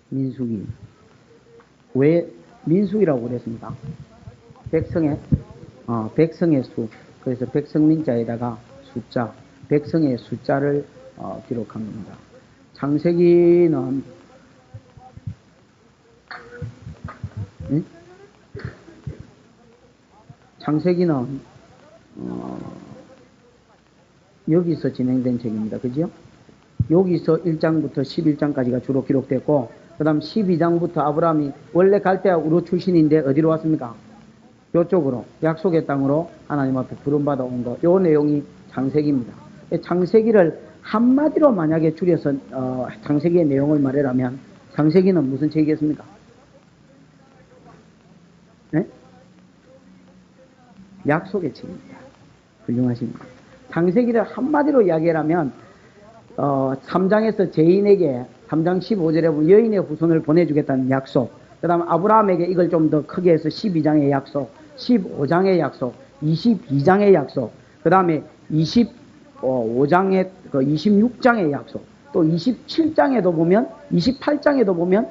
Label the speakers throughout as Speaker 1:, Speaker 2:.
Speaker 1: 민수기. 왜 민수기라고 그랬습니까? 백성의 수. 그래서 백성민자에다가 숫자, 백성의 숫자를 기록한 겁니다. 창세기는 창세기는 여기서 진행된 책입니다. 그죠? 여기서 1장부터 11장까지가 주로 기록됐고, 그 다음 12장부터 아브라함이 원래 갈대아 우르 출신인데 어디로 왔습니까? 이쪽으로, 약속의 땅으로 하나님 앞에 부름받아 온 거. 요 내용이 창세기입니다. 창세기를 한마디로 만약에 줄여서 창세기의 내용을 말하라면 창세기는 무슨 책이겠습니까? 네? 약속의 책입니다. 훌륭하십니다. 창세기를 한마디로 이야기하라면 3장에서 죄인에게 3장 15절에 보면 여인의 후손을 보내주겠다는 약속, 그 다음 아브라함에게 이걸 좀 더 크게 해서 12장의 약속, 15장의 약속, 22장의 약속, 그 다음에 25장의 26장의 약속, 또 27장에도 보면 28장에도 보면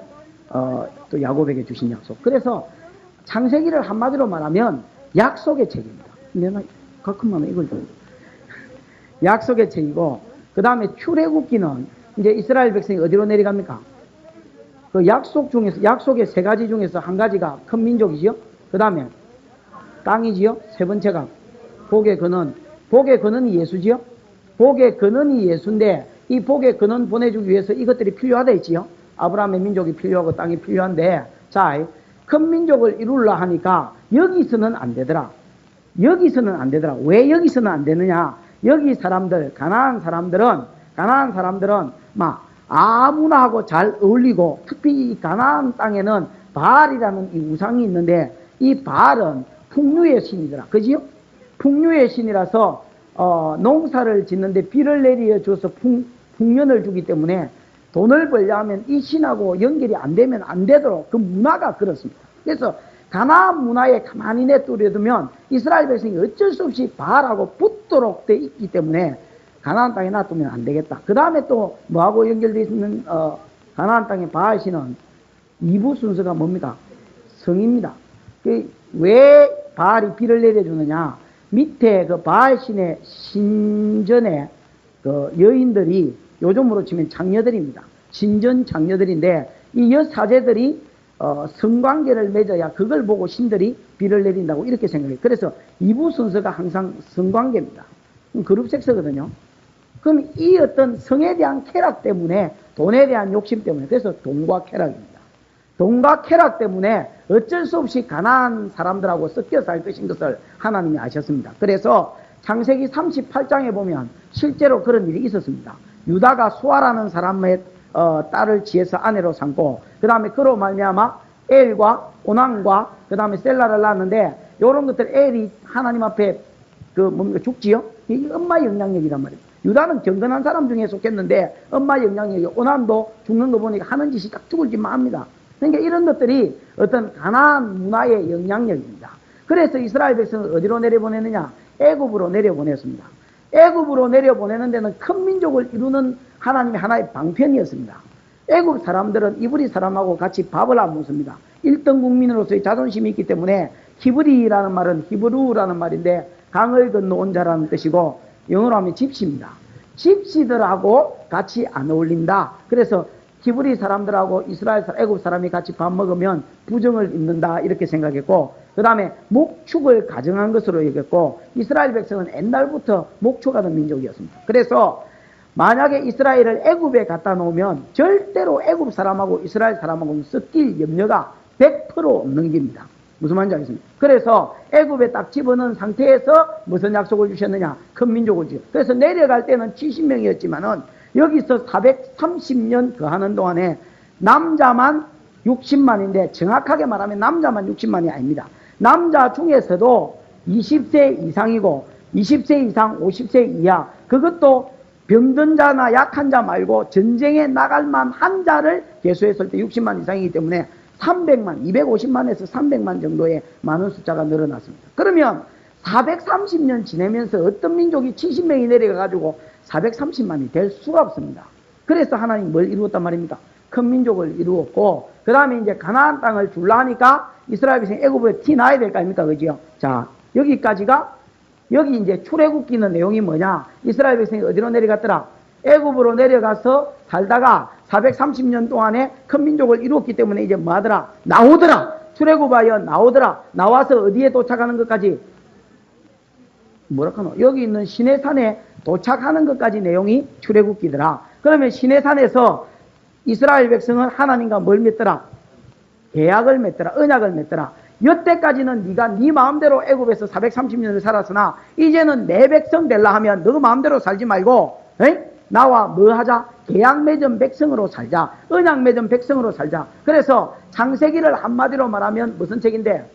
Speaker 1: 또 야곱에게 주신 약속. 그래서 창세기를 한마디로 말하면 약속의 책입니다. 내가 가끔만 이걸 좀 약속의 책이고, 그 다음에 출애굽기는 이제 이스라엘 백성이 어디로 내려갑니까? 그 약속 중에서, 약속의 세 가지 중에서 한 가지가 큰 민족이지요. 그 다음에 땅이지요. 세 번째가 복의 근원이 예수지요. 복의 근원이 예수인데, 이 복의 근원 보내주기 위해서 이것들이 필요하다 했지요. 아브라함의 민족이 필요하고 땅이 필요한데, 자, 큰 민족을 이루려 하니까 여기서는 안 되더라. 여기서는 안 되더라. 왜 여기서는 안 되느냐? 여기 사람들, 가나안 사람들은 막 아무나 하고 잘 어울리고, 특히 이 가나안 땅에는 바알이라는 이 우상이 있는데, 이 바알은 풍류의 신이더라. 그지요? 풍류의 신이라서 농사를 짓는데 비를 내려 줘서 풍년을 주기 때문에 돈을 벌려 하면 이 신하고 연결이 안 되면 안 되도록 그 문화가 그렇습니다. 그래서 가나안 문화에 가만히 내버려두면 이스라엘 백성이 어쩔 수 없이 바알하고 붙도록 돼 있기 때문에 가나안 땅에 놔두면 안 되겠다. 그 다음에 또 뭐하고 연결되어 있는 가나안 땅의 바알 신은 2부 순서가 뭡니까? 성입니다. 왜 바알이 비를 내려주느냐? 밑에 그 바알 신의 신전에 그 여인들이 요즘으로 치면 장녀들입니다. 신전 장녀들인데, 이 여사제들이 성관계를 맺어야 그걸 보고 신들이 비를 내린다고 이렇게 생각해요. 그래서 2부 순서가 항상 성관계입니다. 그룹 섹스거든요. 그럼 이 어떤 성에 대한 쾌락 때문에, 돈에 대한 욕심 때문에, 그래서 돈과 쾌락입니다. 돈과 쾌락 때문에 어쩔 수 없이 가난한 사람들하고 섞여 살 것인 것을 하나님이 아셨습니다. 그래서 창세기 38장에 보면 실제로 그런 일이 있었습니다. 유다가 수아라는 사람의 딸을 지어서 아내로 삼고, 그 다음에 그로 말미암아 엘과 오난과 그 다음에 셀라를 낳았는데, 이런 것들 엘이 하나님 앞에 죽지요? 이게 엄마의 영향력이란 말이에요. 유다는 경건한 사람 중에 속했는데 엄마의 영향력이, 오난도 죽는 거 보니까 하는 짓이 딱 죽을 짓만 합니다. 그러니까 이런 것들이 어떤 가나안 문화의 영향력입니다. 그래서 이스라엘 백성을 어디로 내려보내느냐? 애굽으로 내려보냈습니다. 애굽으로 내려보내는 데는 큰 민족을 이루는 하나님의 하나의 방편이었습니다. 애굽 사람들은 이브리 사람하고 같이 밥을 안 먹습니다. 1등 국민으로서의 자존심이 있기 때문에 히브리라는 말은 히브루라는 말인데 강을 건너온 자라는 뜻이고, 영어로 하면 집시입니다. 집시들하고 같이 안 어울린다. 그래서 히브리 사람들하고 이스라엘 사람, 애굽 사람이 같이 밥 먹으면 부정을 입는다, 이렇게 생각했고, 그 다음에 목축을 가정한 것으로 여겼고, 이스라엘 백성은 옛날부터 목축하던 민족이었습니다. 그래서 만약에 이스라엘을 애굽에 갖다 놓으면 절대로 애굽 사람하고 이스라엘 사람하고 섞일 염려가 100% 없는 겁니다. 무슨 말인지 알겠습니까? 그래서 애굽에 딱 집어넣은 상태에서 무슨 약속을 주셨느냐? 큰 민족을 주셨어요. 그래서 내려갈 때는 70명이었지만은 여기서 430년 거하는 동안에 남자만 60만인데, 정확하게 말하면 남자만 60만이 아닙니다. 남자 중에서도 20세 이상이고 20세 이상 50세 이하, 그것도 병든 자나 약한 자 말고 전쟁에 나갈 만한 자를 계수했을 때 60만 이상이기 때문에 300만, 250만에서 300만 정도의 많은 숫자가 늘어났습니다. 그러면 430년 지내면서 어떤 민족이 70명이 내려가가지고 430만이 될 수가 없습니다. 그래서 하나님이 뭘 이루었단 말입니까? 큰 민족을 이루었고, 그 다음에 이제 가나안 땅을 줄라 하니까 이스라엘 백성이 애굽에 티 나야 될 거 아닙니까? 그죠? 자, 여기까지가, 여기 이제 출애굽기는 내용이 뭐냐? 이스라엘 백성이 어디로 내려갔더라? 애굽으로 내려가서 살다가 430년 동안에 큰 민족을 이루었기 때문에 이제 뭐 하더라? 나오더라. 출애굽하여 나오더라. 나와서 어디에 도착하는 것까지? 뭐라카노? 여기 있는 시내산에 도착하는 것까지 내용이 출애굽기더라. 그러면 시내산에서 이스라엘 백성은 하나님과 뭘 맺더라? 계약을 맺더라. 언약을 맺더라. 여태까지는 네가 네 마음대로 애굽에서 430년을 살았으나 이제는 내 백성 될라 하면 너 마음대로 살지 말고 나와 뭐 하자? 계약 맺은 백성으로 살자. 언약 맺은 백성으로 살자. 그래서 창세기를 한마디로 말하면 무슨 책인데?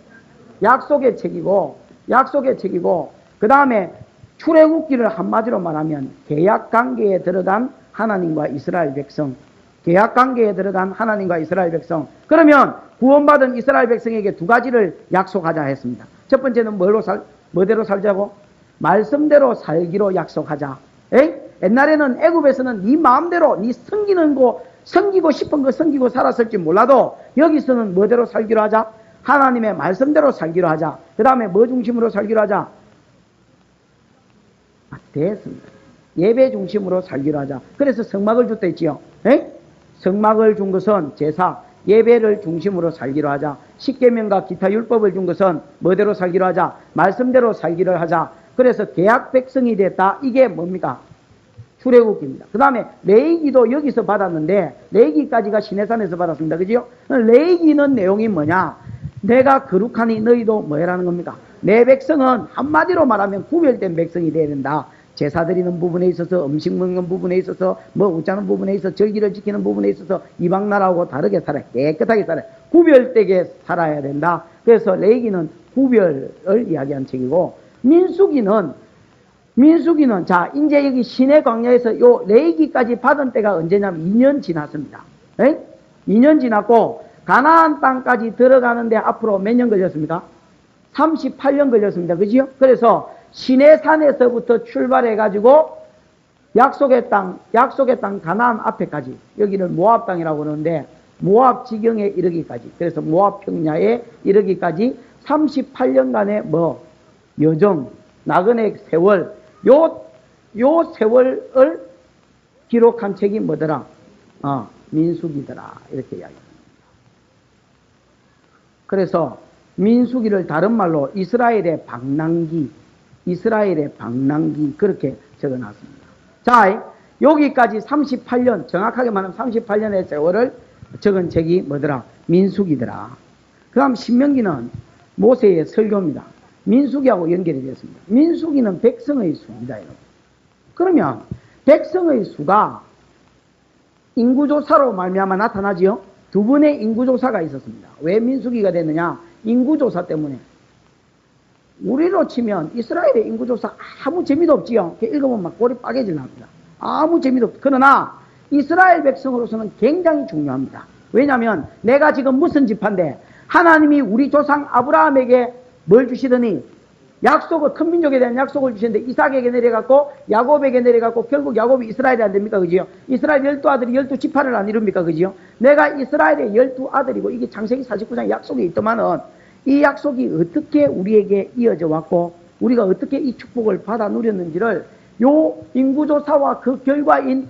Speaker 1: 약속의 책이고, 약속의 책이고, 그 다음에 출애굽기를 한마디로 말하면 계약 관계에 들어간 하나님과 이스라엘 백성, 계약 관계에 들어간 하나님과 이스라엘 백성. 그러면 구원받은 이스라엘 백성에게 두 가지를 약속하자 했습니다. 첫 번째는 뭐대로 살자고? 말씀대로 살기로 약속하자. 옛날에는 애굽에서는 네 마음대로 네 섬기고 싶은 거 섬기고 살았을지 몰라도 여기서는 뭐대로 살기로 하자? 하나님의 말씀대로 살기로 하자. 그 다음에 뭐 중심으로 살기로 하자? 됐습니다. 예배 중심으로 살기로 하자. 그래서 성막을 줬다 했지요. 성막을 준 것은 제사, 예배를 중심으로 살기로 하자. 십계명과 기타 율법을 준 것은 뭐대로 살기로 하자? 말씀대로 살기로 하자. 그래서 계약 백성이 됐다. 이게 뭡니까? 출애굽기입니다. 그 다음에 레위기도 여기서 받았는데 레위기까지가 시내산에서 받았습니다. 그죠? 레위기는 내용이 뭐냐? 내가 거룩하니 너희도 뭐 해라는 겁니까? 내 백성은 한마디로 말하면 구별된 백성이 되어야 된다. 제사 드리는 부분에 있어서, 음식 먹는 부분에 있어서, 뭐 웃자는 부분에 있어서, 절기를 지키는 부분에 있어서 이방 나라하고 다르게 살아야, 깨끗하게 살아야, 구별되게 살아야 된다. 그래서 레위기는 구별을 이야기한 책이고, 민수기는 자 이제 여기 시내 광야에서 요 레위기까지 받은 때가 언제냐면 2년 지났습니다. 2년 지났고 가나안 땅까지 들어가는데 앞으로 몇 년 걸렸습니까? 38년 걸렸습니다. 그지요? 그래서 시내산에서부터 출발해가지고 약속의 땅 가나안 앞에까지, 여기를 모압 땅이라고 그러는데 모압 지경에 이르기까지, 그래서 모압 평야에 이르기까지 38년간의 뭐 여정, 나그네 세월, 요 세월을 기록한 책이 뭐더라? 민수기더라. 이렇게 이야기합니다. 그래서 민수기를 다른 말로 이스라엘의 방랑기 그렇게 적어놨습니다. 자, 여기까지 38년, 정확하게 말하면 38년의 세월을 적은 책이 뭐더라? 민수기더라. 그 다음 신명기는 모세의 설교입니다. 민수기하고 연결이 되었습니다. 민수기는 백성의 수입니다, 여러분. 그러면 백성의 수가 인구조사로 말미암아 나타나지요? 두 번의 인구조사가 있었습니다. 왜 민수기가 됐느냐? 인구조사 때문에. 우리로 치면 이스라엘의 인구조사 아무 재미도 없지요. 읽으면 막 꼬리 빠개질납니다. 아무 재미도 없죠. 그러나 이스라엘 백성으로서는 굉장히 중요합니다. 왜냐하면 내가 지금 무슨 지파인데 하나님이 우리 조상 아브라함에게 뭘 주시더니 약속을, 큰 민족에 대한 약속을 주시는데 이삭에게 내려갔고 야곱에게 내려갔고 결국 야곱이 이스라엘이 안 됩니까? 그지요? 이스라엘 12아들이 12지파를 안 이룹니까? 그지요? 내가 이스라엘의 12아들이고 이게 창세기 49장 약속이 있더만은 이 약속이 어떻게 우리에게 이어져 왔고 우리가 어떻게 이 축복을 받아 누렸는지를 요 인구조사와 그 결과인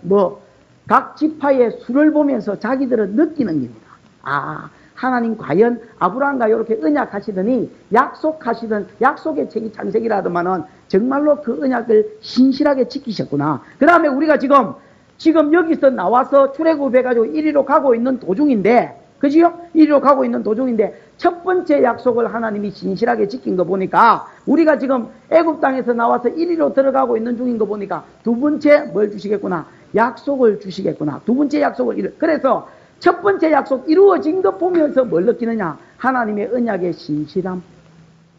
Speaker 1: 각 지파의 수를 보면서 자기들은 느끼는 겁니다. 하나님 과연 아브라함과 이렇게 언약하시더니 약속하시던 약속의 책이 창세기라더만은 정말로 그 언약을 신실하게 지키셨구나. 그 다음에 우리가 지금 여기서 나와서 출애굽해가지고 이리로 가고 있는 도중인데, 그지요? 이리로 가고 있는 도중인데 첫 번째 약속을 하나님이 신실하게 지킨 거 보니까 우리가 지금 애굽 땅에서 나와서 이리로 들어가고 있는 중인 거 보니까 두 번째 뭘 주시겠구나? 약속을 주시겠구나. 두 번째 약속을 그래서 첫 번째 약속 이루어진 것 보면서 뭘 느끼느냐? 하나님의 언약의 신실함.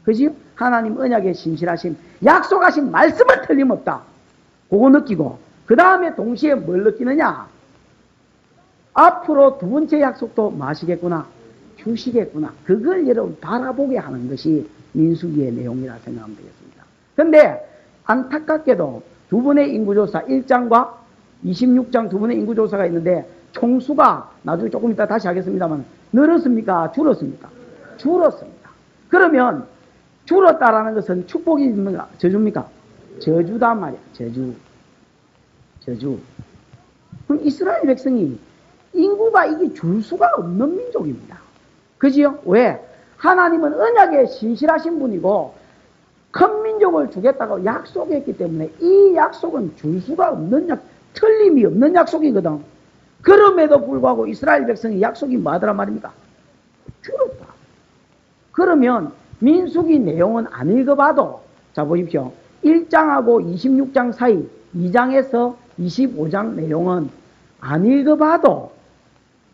Speaker 1: 그지? 하나님 언약의 신실하심. 약속하신 말씀은 틀림없다. 그거 느끼고 그 다음에 동시에 뭘 느끼느냐? 앞으로 두 번째 약속도 마시겠구나. 주시겠구나. 그걸 여러분 바라보게 하는 것이 민수기의 내용이라 생각하면 되겠습니다. 그런데 안타깝게도 두 번의 인구조사 1장과 26장 두 번의 인구조사가 있는데 총수가 나중에 조금 이따 다시 하겠습니다만 늘었습니까? 줄었습니까? 줄었습니다. 그러면 줄었다라는 것은 축복입니까? 저주입니까? 저주단 말이야. 저주. 그럼 이스라엘 백성이 인구가 이게 줄 수가 없는 민족입니다. 그지요? 왜? 하나님은 언약에 신실하신 분이고 큰 민족을 주겠다고 약속했기 때문에 이 약속은 줄 수가 없는 틀림이 없는 약속이거든. 그럼에도 불구하고 이스라엘 백성이 약속이 뭐하더란 말입니까? 줄었다. 그러면 민수기 내용은 안 읽어봐도 자 보십시오. 1장하고 26장 사이 2장에서 25장 내용은 안 읽어봐도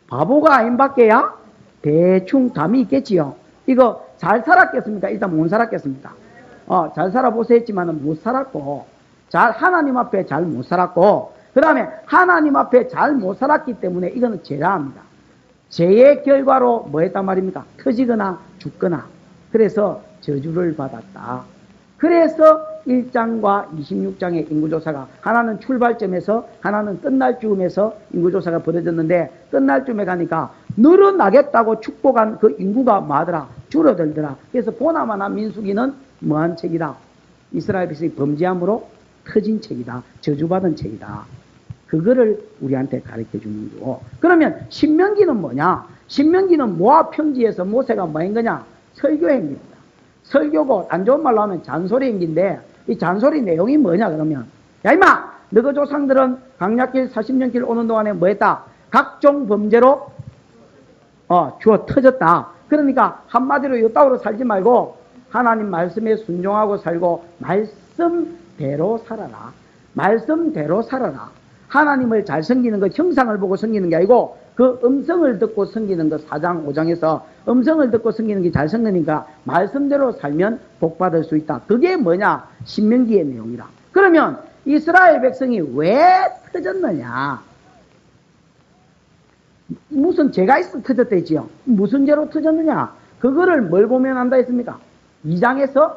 Speaker 1: 바보가 아닌 밖에야 대충 감이 있겠지요. 이거 잘 살았겠습니까? 일단 못 살았겠습니까? 잘 살아보세요 했지만은 못 살았고, 하나님 앞에 잘 못 살았고, 그 다음에 하나님 앞에 잘 못 살았기 때문에 이거는 죄라합니다. 죄의 결과로 뭐 했단 말입니까? 터지거나 죽거나. 그래서 저주를 받았다. 그래서 1장과 26장의 인구조사가 하나는 출발점에서 하나는 끝날 쯤에서 인구조사가 벌어졌는데 끝날 쯤에 가니까 늘어나겠다고 축복한 그 인구가 뭐하더라? 줄어들더라. 그래서 보나마나 민수기는 뭐한 책이다? 이스라엘 백성이 범죄함으로 터진 책이다. 저주받은 책이다. 그거를 우리한테 가르쳐 주는 거고. 그러면 신명기는 뭐냐? 신명기는 모압 평지에서 모세가 뭐 한 거냐? 설교 행기입니다. 설교고 안 좋은 말로 하면 잔소리 행기인데 이 잔소리 내용이 뭐냐 그러면 야 임마 너희 조상들은 강약길 40년 길 오는 동안에 뭐 했다? 각종 범죄로 주어 터졌다. 그러니까 한마디로 요따구로 살지 말고 하나님 말씀에 순종하고 살고 말씀대로 살아라. 말씀대로 살아라. 하나님을 잘 섬기는 것, 형상을 보고 섬기는 게 아니고 그 음성을 듣고 섬기는 것 4장 5장에서 음성을 듣고 섬기는 게 잘 섬기니까 말씀대로 살면 복받을 수 있다. 그게 뭐냐? 신명기의 내용이라. 그러면 이스라엘 백성이 왜 터졌느냐? 무슨 죄가 있어 터졌대지요. 무슨 죄로 터졌느냐? 그거를 뭘 보면 안다 했습니까? 2장에서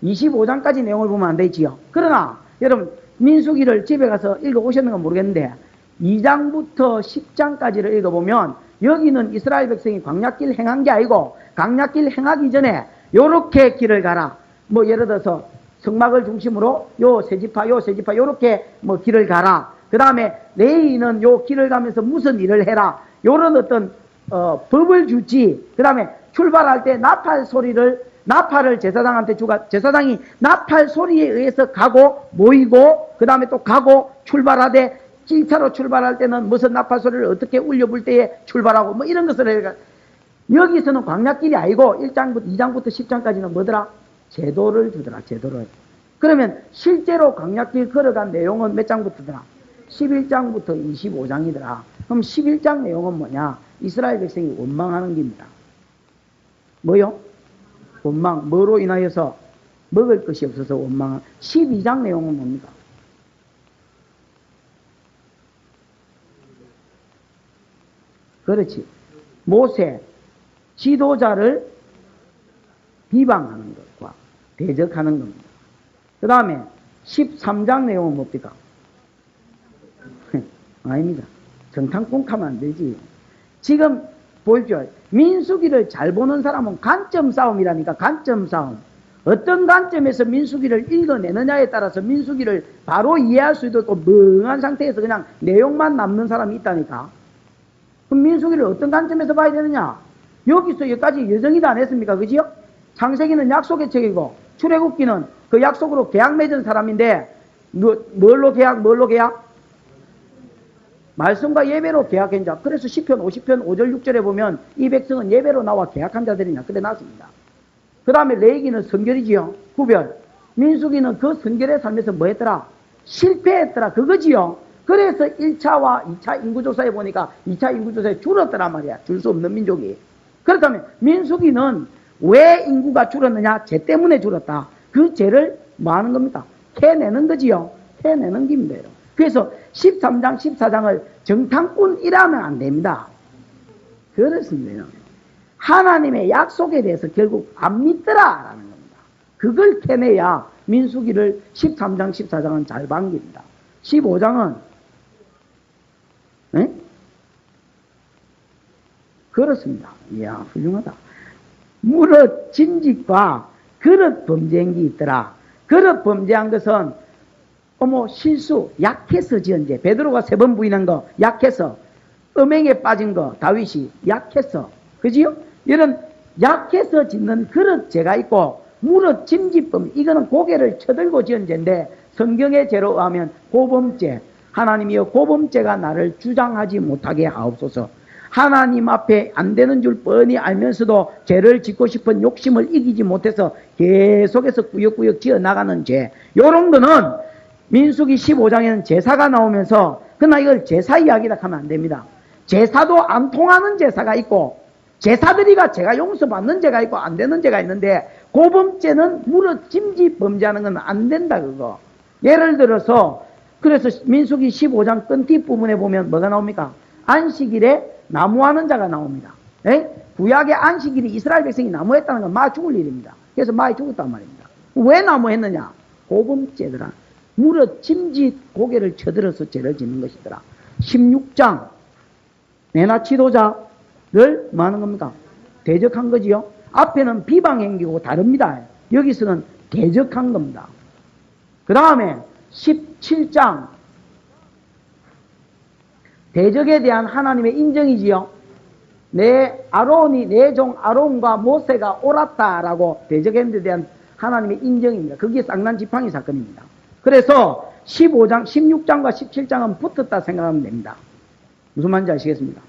Speaker 1: 25장까지 내용을 보면 안 되지요. 그러나 여러분 민수기를 집에 가서 읽어보셨는가 모르겠는데 2장부터 10장까지를 읽어보면 여기는 이스라엘 백성이 광야길 행한 게 아니고 광야길 행하기 전에 요렇게 길을 가라. 뭐 예를 들어서 성막을 중심으로 요 세 지파 요렇게 뭐 길을 가라. 그 다음에 레위인은 요 길을 가면서 무슨 일을 해라. 요런 어떤 법을 주지. 그 다음에 출발할 때 나팔을 제사장한테 주가 제사장이 나팔 소리에 의해서 가고 모이고 그 다음에 또 가고 출발하되 1차로 출발할 때는 무슨 나팔 소리를 어떻게 울려볼 때에 출발하고 뭐 이런 것을 해가 여기서는 광야길이 아니고 1장부터 2장부터 10장까지는 뭐더라? 제도를 주더라. 제도를. 그러면 실제로 광야길 걸어간 내용은 몇 장부터더라? 11장부터 25장이더라. 그럼 11장 내용은 뭐냐? 이스라엘 백성이 원망하는 겁니다. 뭐요? 원망. 뭐로 인하여서 먹을 것이 없어서 원망. 12장 내용은 뭡니까? 그렇지. 모세, 지도자를 비방하는 것과 대적하는 겁니다. 그 다음에 13장 내용은 뭡니까? 아닙니다. 정탐꾼 하면 안 되지. 지금 보십시오. 민수기를 잘 보는 사람은 관점 싸움이라니까. 관점 싸움. 어떤 관점에서 민수기를 읽어내느냐에 따라서 민수기를 바로 이해할 수 있도록 또 멍한 상태에서 그냥 내용만 남는 사람이 있다니까. 그럼 민수기를 어떤 관점에서 봐야 되느냐? 여기서 여기까지 예정이도 안 했습니까? 그지요? 창세기는 약속의 책이고 출애굽기는 그 약속으로 계약 맺은 사람인데 뭘로 계약? 말씀과 예배로 계약한 자. 그래서 시편 50편 5절 6절에 보면 이 백성은 예배로 나와 계약한 자들이냐 그래 놨습니다. 그 다음에 레위기는 선결이지요. 구별. 민수기는 그 선결의 삶에서 뭐 했더라? 실패했더라. 그거지요. 그래서 1차와 2차 인구조사에 보니까 2차 인구조사에 줄었더란 말이야. 줄 수 없는 민족이. 그렇다면 민수기는 왜 인구가 줄었느냐? 죄 때문에 줄었다. 그 죄를 뭐 하는 겁니까? 캐내는 거지요. 캐내는 겁니다. 그래서 13장, 14장을 정탐꾼이라면 안 됩니다. 그렇습니다. 하나님의 약속에 대해서 결국 안 믿더라라는 겁니다. 그걸 캐내야 민수기를 13장, 14장은 잘 반깁니다. 15장은 에? 그렇습니다. 이야, 훌륭하다. 무릇 진직과 그릇 범죄한 게 있더라. 그릇 범죄한 것은 실수, 약해서 지은 죄. 베드로가 3번 부인한 거 약해서, 음행에 빠진 거 다윗이 약해서, 그지요? 이런 약해서 짓는 그릇 죄가 있고, 무릇 진직범, 이거는 고개를 쳐들고 지은 죄인데, 성경의 죄로 의하면 고범죄. 하나님이여, 고범죄가 나를 주장하지 못하게 하옵소서. 하나님 앞에 안 되는 줄 뻔히 알면서도 죄를 짓고 싶은 욕심을 이기지 못해서 계속해서 꾸역꾸역 지어 나가는 죄. 요런 거는 민수기 15장에는 제사가 나오면서, 그러나 이걸 제사 이야기라 하면 안 됩니다. 제사도 안 통하는 제사가 있고, 제사들이가 제가 용서받는 죄가 있고 안 되는 죄가 있는데, 고범죄는 무릇 짐짓 범죄하는 건 안 된다 그거. 예를 들어서 그래서 민수기 15장 끝뒷 부분에 보면 뭐가 나옵니까? 안식일에 나무하는 자가 나옵니다. 에? 구약의 안식일이 이스라엘 백성이 나무했다는 건 마 죽을 일입니다. 그래서 마이 죽었단 말입니다. 왜 나무했느냐? 고범죄더라. 무릇 짐짓 고개를 쳐들어서 죄를 짓는 것이더라. 16장 내나 지도자를 뭐 하는 겁니까? 대적한 거지요. 앞에는 비방행기고 다릅니다. 여기서는 대적한 겁니다. 그 다음에 17장 대적에 대한 하나님의 인정이지요. 내 종 아론과 모세가 옳았다라고 대적했는데 대한 하나님의 인정입니다. 그게 쌍난 지팡이 사건입니다. 그래서 15장, 16장과 17장은 붙었다 생각하면 됩니다. 무슨 말인지 아시겠습니까?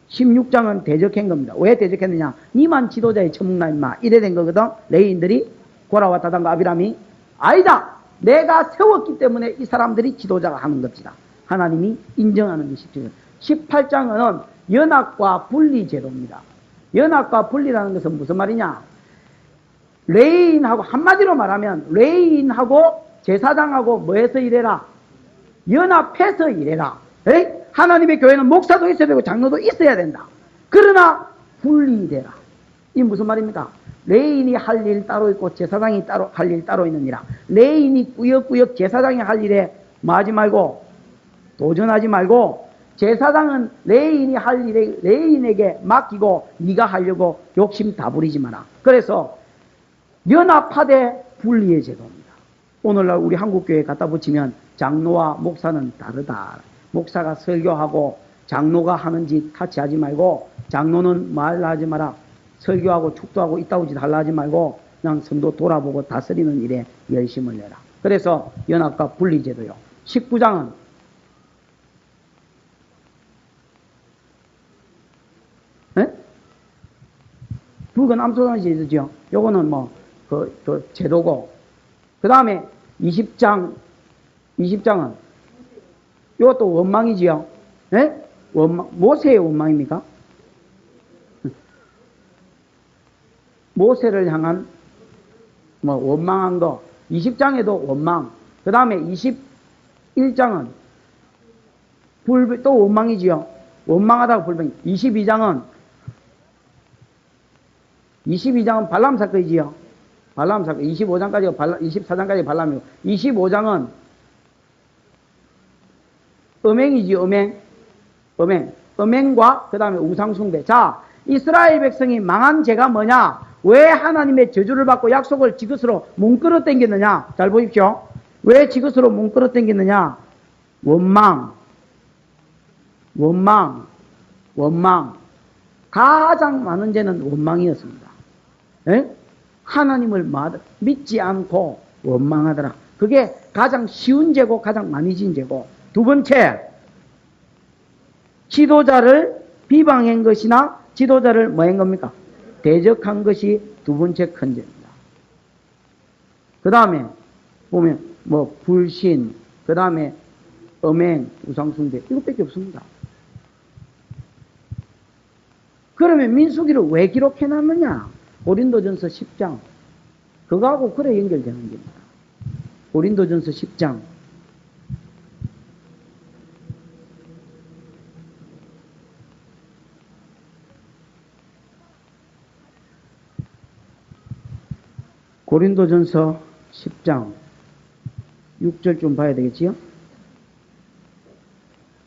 Speaker 1: 16장은 대적한 겁니다. 왜 대적했느냐? 니만 지도자의 처묵나 임마. 이래 된 거거든. 레위인들이 고라와 다단과 아비람이 아니다. 내가 세웠기 때문에 이 사람들이 지도자가 하는 것이다. 하나님이 인정하는 게 17장. 18장은 연합과 분리 제도입니다. 연합과 분리라는 것은 무슨 말이냐? 레위인하고 한마디로 말하면 레위인하고 제사장하고 뭐해서 일해라? 연합해서 일해라. 에이? 하나님의 교회는 목사도 있어야 되고 장로도 있어야 된다. 그러나 분리되라. 이 무슨 말입니까? 레위인이 할 일 따로 있고 제사장이 따로 할 일 따로 있느니라. 레위인이 꾸역꾸역 제사장이 할 일에 뭐 하지 말고 도전하지 말고, 제사장은 레위인이 할 일에 레위인에게 맡기고 네가 하려고 욕심 다 부리지 마라. 그래서 연합하되 분리의 제도입니다. 오늘날 우리 한국교회에 갖다 붙이면 장로와 목사는 다르다. 목사가 설교하고 장로가 하는 짓 같이 하지 말고, 장로는 말하지 마라. 설교하고 축도하고 이따구 짓 하려 하지 말고 그냥 성도 돌아보고 다스리는 일에 열심을 내라. 그래서 연합과 분리제도요. 19장은 북은 암소장이 제도죠. 요거는 제도고, 그 다음에 20장은 이것도 원망이지요. 네? 모세의 원망입니까? 모세를 향한 원망한 거. 20장에도 원망. 그 다음에 21장은 또 원망이지요. 원망하다가 불평. 22장은 발람 사건이지요. 발람 사건. 24장까지 발람이고, 25장은 음행이지, 음행과 그 다음에 우상숭배. 자, 이스라엘 백성이 망한 죄가 뭐냐? 왜 하나님의 저주를 받고 약속을 지긋으로 뭉끌어 당겼느냐? 잘 보십시오. 왜 지긋으로 뭉끌어 당겼느냐? 원망. 가장 많은 죄는 원망이었습니다. 에? 하나님을 믿지 않고 원망하더라. 그게 가장 쉬운 죄고 가장 많이 진 죄고, 두 번째, 지도자를 비방한 것이나 지도자를 뭐한 겁니까? 대적한 것이 두 번째 큰 죄입니다. 그 다음에 보면 불신, 그 다음에 음행, 우상숭배, 이것밖에 없습니다. 그러면 민수기를 왜 기록해놨느냐? 고린도전서 10장. 그거하고 그래 연결되는 겁니다. 고린도전서 10장. 고린도전서 10장 6절 좀 봐야 되겠지요?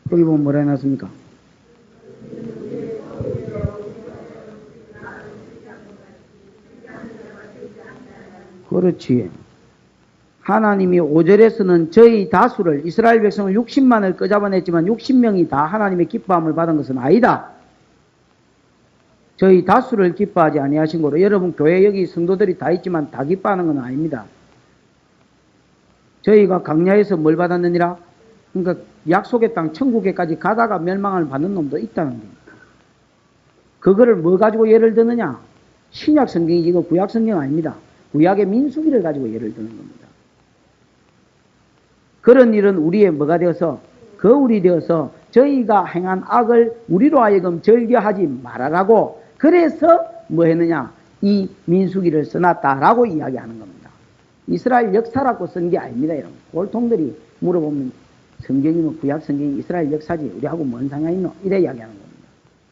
Speaker 1: 거기 보면 뭐라 해놨습니까? 그렇지. 하나님이 5절에서는 저희 다수를 이스라엘 백성을 60만을 끄잡아냈지만 60명이 다 하나님의 기뻐함을 받은 것은 아니다. 저희 다수를 기뻐하지 아니하신 거로 여러분 교회 여기 성도들이 다 있지만 다 기뻐하는 건 아닙니다. 저희가 강야에서 뭘 받았느니라? 그러니까 약속의 땅 천국에까지 가다가 멸망을 받는 놈도 있다는 겁니다. 그거를 뭐 가지고 예를 드느냐? 신약 성경이지 이거 구약 성경 아닙니다. 구약의 민수기를 가지고 예를 드는 겁니다. 그런 일은 우리의 뭐가 되어서 거울이 되어서 저희가 행한 악을 우리로 하여금 즐겨하지 말아라고 그래서 뭐 했느냐? 이 민수기를 써놨다라고 이야기하는 겁니다. 이스라엘 역사라고 쓴 게 아닙니다. 여러분. 골통들이 물어보면 성경이면 구약 성경이 이스라엘 역사지 우리하고 뭔 상관이 있노? 이래 이야기하는 겁니다.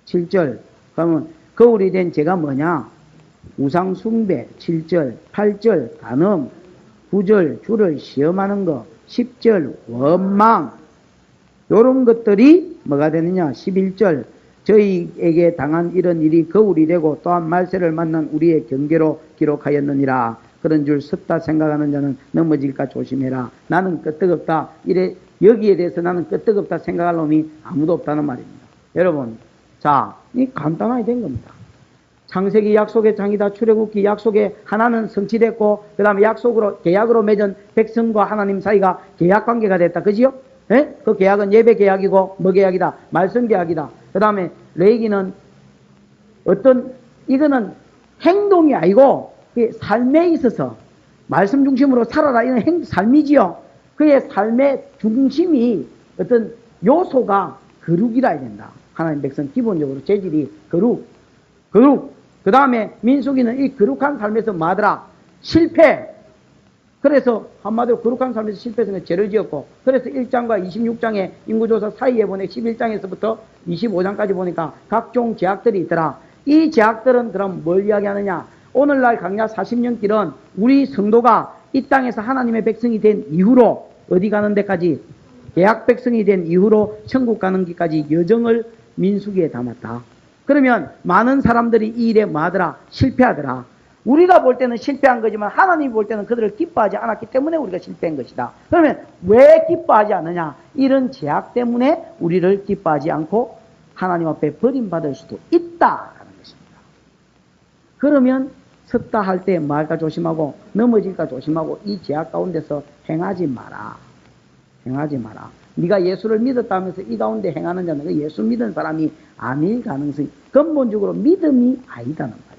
Speaker 1: 7절 그러면 거울이 된 죄가 뭐냐? 우상 숭배 7절 8절 간음 9절 주를 시험하는 것 10절 원망 요런 것들이 뭐가 되느냐? 11절 저희에게 당한 이런 일이 거울이 되고 또한 말세를 만난 우리의 경계로 기록하였느니라. 그런 줄 섰다 생각하는 자는 넘어질까 조심해라. 나는 끄떡없다. 이래 여기에 대해서 나는 끄떡없다 생각할 놈이 아무도 없다는 말입니다. 여러분, 자, 이 간단하게 된 겁니다. 창세기 약속의 장이다. 출애굽기 약속의 하나는 성취됐고 그 다음에 약속으로 계약으로 맺은 백성과 하나님 사이가 계약 관계가 됐다. 그지요? 예? 그 계약은 예배 계약이고 뭐 계약이다? 말씀 계약이다. 그 다음에 레위기는 어떤 이거는 행동이 아니고 삶에 있어서 말씀 중심으로 살아라 이런 삶이지요. 그의 삶의 중심이 어떤 요소가 거룩이라 해야 된다. 하나님 백성 기본적으로 재질이 거룩. 그 다음에 민수기는 이 거룩한 삶에서 뭐하더라? 실패. 그래서 한마디로 거룩한 삶에서 실패해서 죄를 지었고 그래서 1장과 26장의 인구조사 사이에 보내 11장에서부터 25장까지 보니까 각종 제약들이 있더라. 이 제약들은 그럼 뭘 이야기하느냐? 오늘날 강야 40년 길은 우리 성도가 이 땅에서 하나님의 백성이 된 이후로 어디 가는 데까지 계약 백성이 된 이후로 천국 가는 길까지 여정을 민수기에 담았다. 그러면 많은 사람들이 이 일에 뭐하더라? 실패하더라. 우리가 볼 때는 실패한 거지만 하나님이 볼 때는 그들을 기뻐하지 않았기 때문에 우리가 실패한 것이다. 그러면 왜 기뻐하지 않느냐? 이런 제약 때문에 우리를 기뻐하지 않고 하나님 앞에 버림받을 수도 있다라는 것입니다. 그러면 섰다 할 때 뭐 할까 조심하고 넘어질까 조심하고 이 제약 가운데서 행하지 마라. 행하지 마라. 네가 예수를 믿었다면서 이 가운데 행하는 자는 그 예수 믿은 사람이 아닐 가능성이 근본적으로 믿음이 아니다는 말입니다.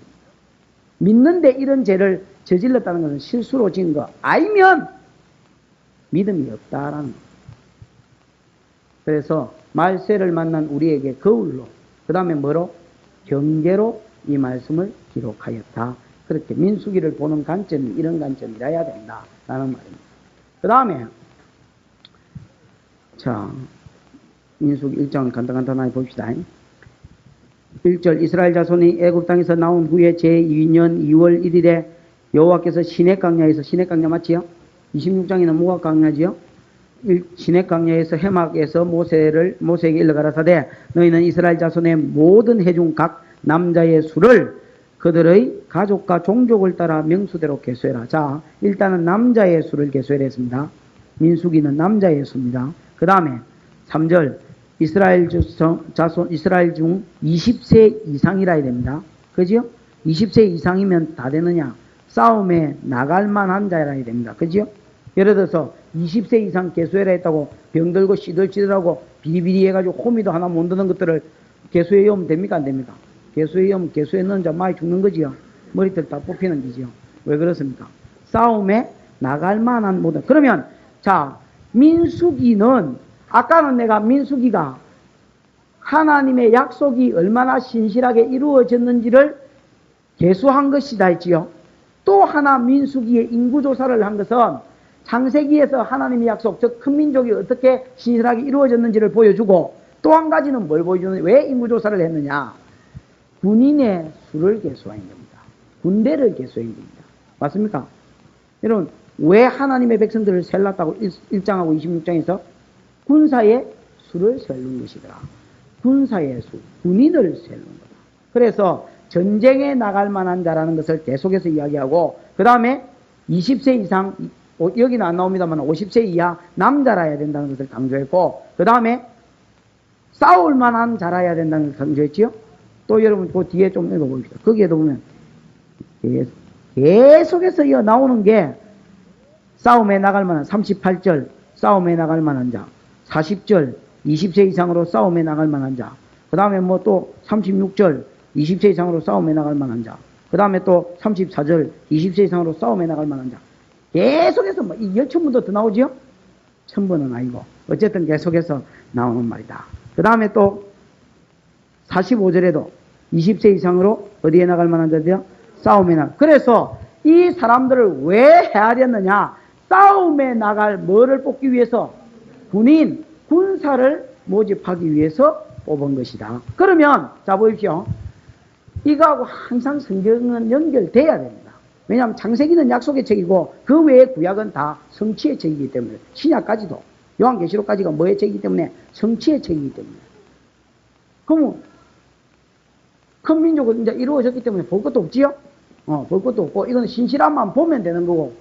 Speaker 1: 믿는데 이런 죄를 저질렀다는 것은 실수로 지은 거 아니면 믿음이 없다라는 겁니다. 그래서 말세를 만난 우리에게 거울로 그 다음에 뭐로? 경계로 이 말씀을 기록하였다. 그렇게 민수기를 보는 관점이 이런 관점이라야 된다라는 말입니다. 그 다음에 자 민수기 1장 간단하게 봅시다. 1절 이스라엘 자손이 애굽 땅에서 나온 후에 제2년 2월 1일에 여호와께서 시내 광야에서 시내 광야 맞지요? 26장에는 뭐가 광야지요? 시내 광야에서 해막에서 모세에게 일러 가라사대 너희는 이스라엘 자손의 모든 해중 각 남자의 수를 그들의 가족과 종족을 따라 명수대로 계수해라. 자, 일단은 남자의 수를 계수했습니다. 민수기는 남자의 수입니다. 그 다음에 3절 이스라엘 중 20세 이상이라 해야 됩니다. 그죠? 20세 이상이면 다 되느냐? 싸움에 나갈 만한 자라 해야 됩니다. 그죠? 예를 들어서 20세 이상 계수해라 했다고 병들고 시들시들하고 비리비리 해가지고 호미도 하나 못 드는 것들을 계수해 오면 됩니까? 안 됩니까? 계수해 오면 계수해 넣은 자 많이 죽는 거지요. 머리털 다 뽑히는 거지요. 왜 그렇습니까? 싸움에 나갈 만한 모든. 그러면 자 민수기는 아까는 내가 민수기가 하나님의 약속이 얼마나 신실하게 이루어졌는지를 계수한 것이다 했지요. 또 하나 민수기의 인구조사를 한 것은 창세기에서 하나님의 약속, 즉 큰 민족이 어떻게 신실하게 이루어졌는지를 보여주고 또 한 가지는 뭘 보여주느냐? 왜 인구조사를 했느냐? 군인의 수를 계수한 겁니다. 군대를 계수한 겁니다. 맞습니까? 여러분 왜 하나님의 백성들을 셀랐다고 1장하고 26장에서 군사의 수를 세는 것이더라. 군사의 수, 군인을 세는 거다. 그래서 전쟁에 나갈 만한 자라는 것을 계속해서 이야기하고 그 다음에 20세 이상, 여기는 안 나옵니다만 50세 이하 남자라야 된다는 것을 강조했고, 그 다음에 싸울 만한 자라야 된다는 것을 강조했지요. 또 여러분 그 뒤에 좀 읽어봅시다. 거기에도 보면 계속해서 이어 나오는 게 싸움에 나갈 만한 38절 싸움에 나갈 만한 자, 40절 20세 이상으로 싸움에 나갈 만한 자, 그 다음에 뭐 또 36절 20세 이상으로 싸움에 나갈 만한 자, 그 다음에 또 34절 20세 이상으로 싸움에 나갈 만한 자, 계속해서 뭐 이 열천문도 더 나오지요? 천문은 아니고 어쨌든 계속해서 나오는 말이다. 그 다음에 또 45절에도 20세 이상으로 어디에 나갈 만한 자들이요? 싸움에 나갈. 그래서 이 사람들을 왜 헤아렸느냐? 싸움에 나갈 뭐를 뽑기 위해서? 군인, 군사를 모집하기 위해서 뽑은 것이다. 그러면 자 보십시오. 이거하고 항상 성경은 연결돼야 됩니다. 왜냐하면 창세기는 약속의 책이고 그 외의 구약은 다 성취의 책이기 때문에, 신약까지도 요한계시록까지가 뭐의 책이기 때문에? 성취의 책이기 때문에. 그러면 큰 민족은 이제 이루어졌기 때문에 볼 것도 없지요? 볼 것도 없고, 이건 신실함만 보면 되는 거고,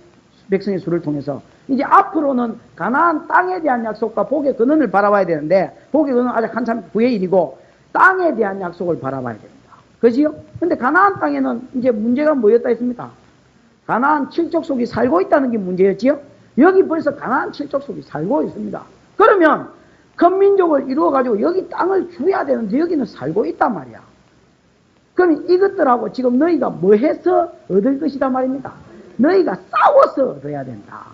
Speaker 1: 백성의 수를 통해서. 이제 앞으로는 가나안 땅에 대한 약속과 복의 근원을 바라봐야 되는데, 복의 근원은 아직 한참 후의 일이고, 땅에 대한 약속을 바라봐야 됩니다. 그지요? 근데 가나안 땅에는 이제 문제가 뭐였다 했습니까? 가나안 칠족속이 살고 있다는 게 문제였지요? 여기 벌써 가나안 칠족속이 살고 있습니다. 그러면 큰 민족을 이루어가지고 여기 땅을 줘야 되는데 여기는 살고 있단 말이야. 그럼 이것들하고 지금 너희가 뭐 해서 얻을 것이다 말입니다. 너희가 싸워서 얻어야 된다.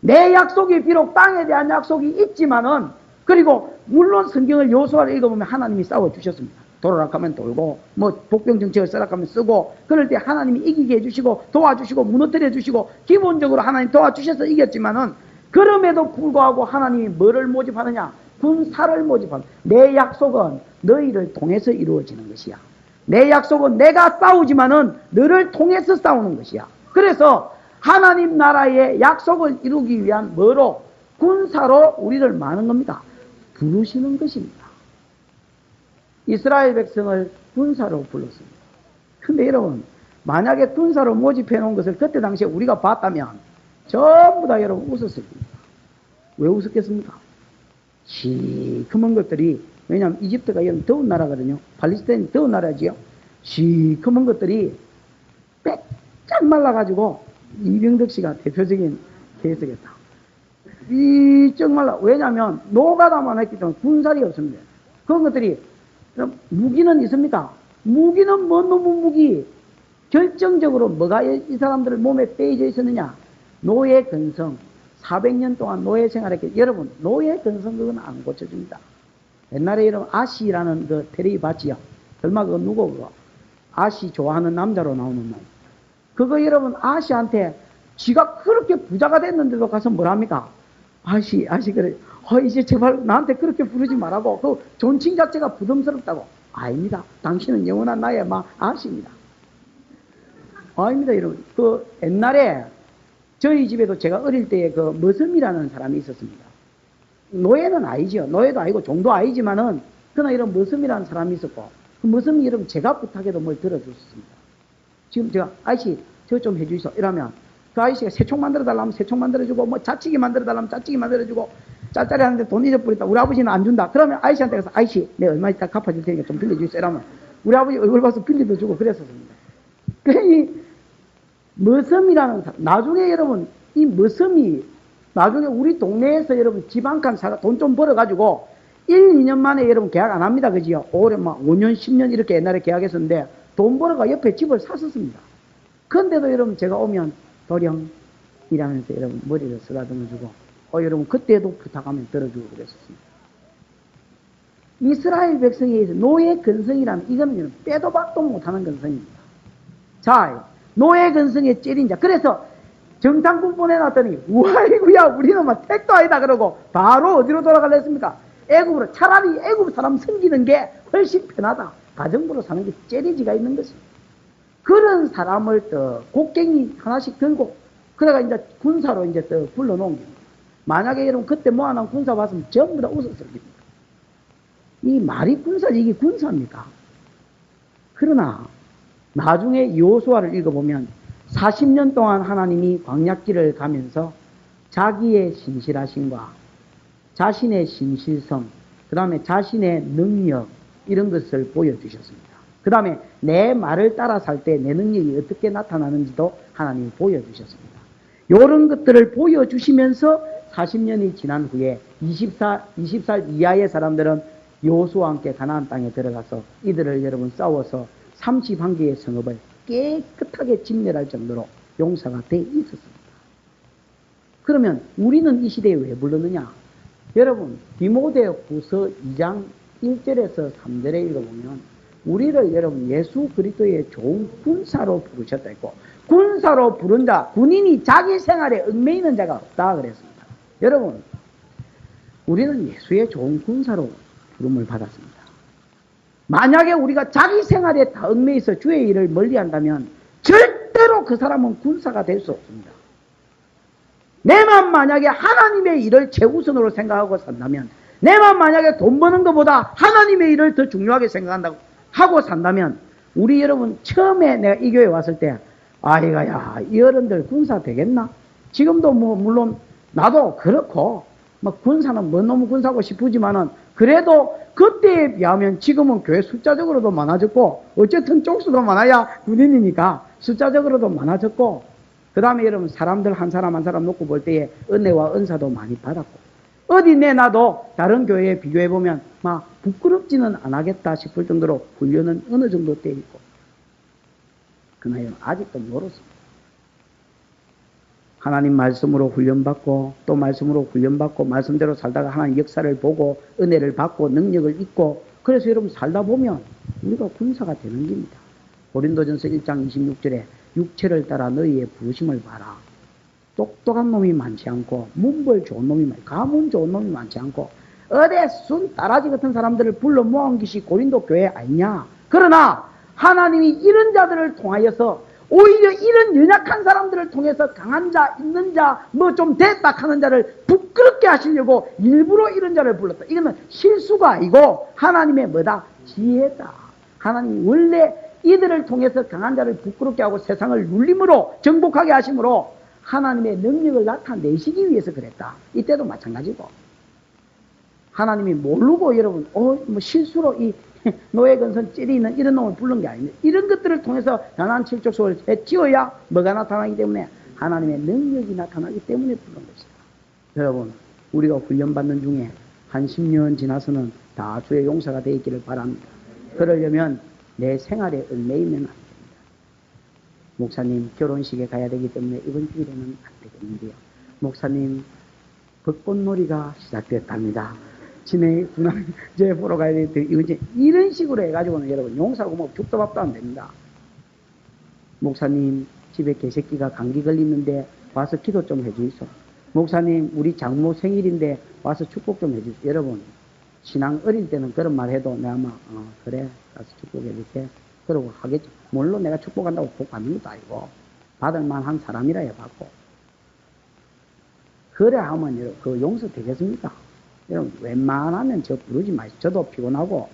Speaker 1: 내 약속이 비록 땅에 대한 약속이 있지만은, 그리고 물론 성경을 요소화를 읽어보면 하나님이 싸워주셨습니다. 돌아라 하면 돌고, 뭐 복병정책을 쓰라 하면 쓰고, 그럴 때 하나님이 이기게 해주시고 도와주시고 무너뜨려 주시고 기본적으로 하나님 도와주셔서 이겼지만은, 그럼에도 불구하고 하나님이 뭐를 모집하느냐? 군사를 모집하는. 내 약속은 너희를 통해서 이루어지는 것이야. 내 약속은 내가 싸우지만은 너를 통해서 싸우는 것이야. 그래서 하나님 나라의 약속을 이루기 위한 뭐로? 군사로 우리를 많은 겁니다. 부르시는 것입니다. 이스라엘 백성을 군사로 불렀습니다. 근데 여러분, 만약에 군사로 모집해 놓은 것을 그때 당시에 우리가 봤다면 전부 다 여러분 웃었을 겁니다. 왜 웃었겠습니까? 시커먼 것들이, 왜냐하면 이집트가 여러분 더운 나라거든요. 팔레스타인이 더운 나라지요. 시커먼 것들이 빼짝 말라가지고 이병덕 씨가 대표적인 케이스겠다. 삐쩍 말라. 왜냐하면 노가다만 했기 때문에 군살이 없습니다. 그런 것들이, 무기는 있습니까? 무기는 뭔 놈의 무기? 결정적으로 뭐가 이 사람들 몸에 빼져 있었느냐? 노예 근성. 400년 동안 노예 생활했기. 여러분, 노예 근성 그건 안 고쳐줍니다. 옛날에 여러분 아시라는 그 테레비 봤지요? 얼마 그거 누구 그거? 아시 좋아하는 남자로 나오는 놈. 그거 여러분 아시한테 지가 그렇게 부자가 됐는데도 가서 뭐랍니까? 아시 그래. 이제 제발 나한테 그렇게 부르지 말라고. 그 존칭 자체가 부담스럽다고. 아닙니다. 당신은 영원한 나의 아시입니다. 아닙니다, 여러분. 그 옛날에 저희 집에도 제가 어릴 때에 그 머슴이라는 사람이 있었습니다. 노예는 아니죠. 노예도 아니고 종도 아니지만은 그러나 이런 머슴이라는 사람이 있었고, 그 머슴이 여러분 제가 부탁해도 뭘 들어줬습니다. 지금 제가 아저씨 저 좀 해주이소 이러면 그 아저씨가 새총 만들어 달라면 새총 만들어주고, 뭐 자치기 만들어 달라면 자치기 만들어주고, 짤짤이 하는데 돈 잊어버렸다. 우리 아버지는 안 준다. 그러면 아저씨한테 가서 아저씨 내가 얼마 있다 갚아줄 테니까 좀 빌려주이소 이러면 우리 아버지 얼굴 봐서 빌려도 주고 그랬었습니다. 그러니 머슴이라는 사람, 나중에 여러분 이 머슴이 나중에 우리 동네에서 여러분 집 한 칸 사가 돈 좀 벌어가지고 1, 2년 만에 여러분 계약 안 합니다. 그지요? 오래 막 5년, 10년 이렇게 옛날에 계약했었는데 돈 벌어가 옆에 집을 샀었습니다. 그런데도 여러분 제가 오면 도령이라면서 여러분 머리를 쓰다듬어주고, 여러분 그때도 부탁하면 들어주고 그랬었습니다. 이스라엘 백성에 의해서 노예 근성이라는 이거는 빼도 박도 못하는 근성입니다. 자, 노예 근성에 찌린 자. 그래서 정탐꾼 보내놨더니 우아이구야 우리는 막 택도 아니다 그러고 바로 어디로 돌아가려 했습니까? 애굽으로. 차라리 애굽 사람 섬기는 게 훨씬 편하다. 가정부로 사는 게 째리지가 있는 것입니다. 그런 사람을 또 곡괭이 하나씩 들고 그래가 이제 군사로 이제 또 불러놓은 겁니다. 만약에 여러분 그때 모아놓은 군사 봤으면 전부 다 웃었을 겁니다. 이 말이 군사지 이게 군사입니까? 그러나 나중에 여호수아를 읽어보면 40년 동안 하나님이 광야길을 가면서 자기의 신실하심과 자신의 신실성, 그 다음에 자신의 능력, 이런 것을 보여주셨습니다. 그 다음에 내 말을 따라 살 때 내 능력이 어떻게 나타나는지도 하나님이 보여주셨습니다. 이런 것들을 보여주시면서 40년이 지난 후에 20살 이하의 사람들은 여호수아와 함께 가나안 땅에 들어가서 이들을 여러분 싸워서 31개의 성읍을 깨끗하게 진멸할 정도로 용사가 돼 있었습니다. 그러면 우리는 이 시대에 왜 불렀느냐? 여러분 디모데후서 2장 1절에서 3절에 읽어보면 우리를 여러분 예수 그리스도의 좋은 군사로 부르셨다 했고, 군사로 부른 자, 군인이 자기 생활에 얽매이는 자가 없다 그랬습니다. 여러분 우리는 예수의 좋은 군사로 부름을 받았습니다. 만약에 우리가 자기 생활에 다 얽매여서 주의 일을 멀리한다면 절대로 그 사람은 군사가 될 수 없습니다. 내만 만약에 하나님의 일을 최우선으로 생각하고 산다면, 내만 만약에 돈 버는 것보다 하나님의 일을 더 중요하게 생각한다고 하고 산다면, 우리 여러분 처음에 내가 이 교회에 왔을 때 아이가 야 이 어른들 군사 되겠나? 지금도 뭐 물론 나도 그렇고 뭐 군사는 뭔 놈의 군사고 싶으지만은 그래도 그때에 비하면 지금은 교회 숫자적으로도 많아졌고 어쨌든 쪽수가 많아야 군인이니까 숫자적으로도 많아졌고, 그 다음에 여러분 사람들 한 사람 한 사람 놓고 볼 때에 은혜와 은사도 많이 받았고, 어디 내놔도 다른 교회에 비교해보면 막 부끄럽지는 않겠다 싶을 정도로 훈련은 어느 정도 돼 있고, 그러나 아직도 멀었습니다. 하나님 말씀으로 훈련받고 또 말씀으로 훈련받고 말씀대로 살다가 하나님 역사를 보고 은혜를 받고 능력을 잊고, 그래서 여러분 살다 보면 우리가 군사가 되는 겁니다. 고린도전서 1장 26절에 육체를 따라 너희의 부르심을 봐라. 똑똑한 놈이 많지 않고 문벌 좋은 놈이 많고 가문 좋은 놈이 많지 않고 어디 순 따라지 같은 사람들을 불러 모은 것이 고린도 교회 아니냐. 그러나 하나님이 이런 자들을 통하여서 오히려 이런 연약한 사람들을 통해서 강한 자, 있는 자, 뭐 좀 됐다 하는 자를 부끄럽게 하시려고 일부러 이런 자를 불렀다. 이거는 실수가 아니고 하나님의 뭐다? 지혜다. 하나님이 원래 이들을 통해서 강한 자를 부끄럽게 하고 세상을 눌림으로 정복하게 하심으로 하나님의 능력을 나타내시기 위해서 그랬다. 이때도 마찬가지고. 하나님이 모르고 여러분, 뭐 실수로 이 노예근선 찌리는 이런 놈을 부른 게 아닙니다. 이런 것들을 통해서 가나안 7족속을 지어야 뭐가 나타나기 때문에 하나님의 능력이 나타나기 때문에 부른 것이다. 여러분, 우리가 훈련받는 중에 한 10년 지나서는 다 주의 용사가 되어 있기를 바랍니다. 그러려면 내 생활에 얽매이면 안 됩니다. 목사님 결혼식에 가야 되기 때문에 이번 주일에는 안 되겠는데요. 목사님 벚꽃놀이가 시작됐답니다. 진해 군항제 보러 가야 되는데 이런 식으로 해가지고는 여러분 용사고 뭐 죽도 밥도 안 됩니다. 목사님 집에 개새끼가 감기 걸리는데 와서 기도 좀 해주이소. 목사님 우리 장모 생일인데 와서 축복 좀 해주이소. 여러분 신앙 어릴 때는 그런 말 해도 내가 아마 그래 가서 축복해줄게 그러고 하겠죠. 물론 내가 축복한다고 복 받는 것도 아니고 받을 만한 사람이라 해 받고, 그래 하면 여러분 그 용서 되겠습니까? 여러분 웬만하면 저 부르지 마시죠. 저도 피곤하고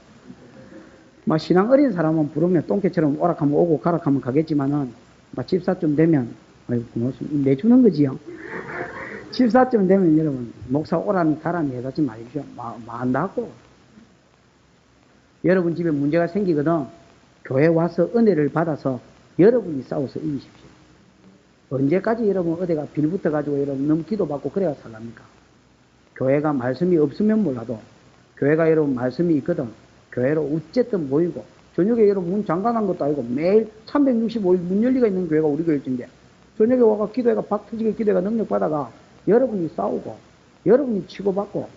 Speaker 1: 막 신앙 어린 사람은 부르면 똥개처럼 오락하면 오고 가락하면 가겠지만은 막 집사쯤 되면 아이고 고맙습니다 내주는 거지요. 집사쯤 되면 여러분 목사 오라니 가라니 해가지 마십시오. 안다고. 여러분 집에 문제가 생기거든 교회 와서 은혜를 받아서 여러분이 싸워서 이기십시오. 언제까지 여러분 어디가 빌붙어 가지고 여러분 너무 기도받고 그래야 살랍니까? 교회가 말씀이 없으면 몰라도 교회가 여러분 말씀이 있거든 교회로 어쨌든 모이고, 저녁에 여러분 문 잠가난 것도 아니고 매일 365일 문 열리가 있는 교회가 우리 교회인데 저녁에 와가 기도회가 박 터지게 기도회가 능력 받아가 여러분이 싸우고 여러분이 치고받고,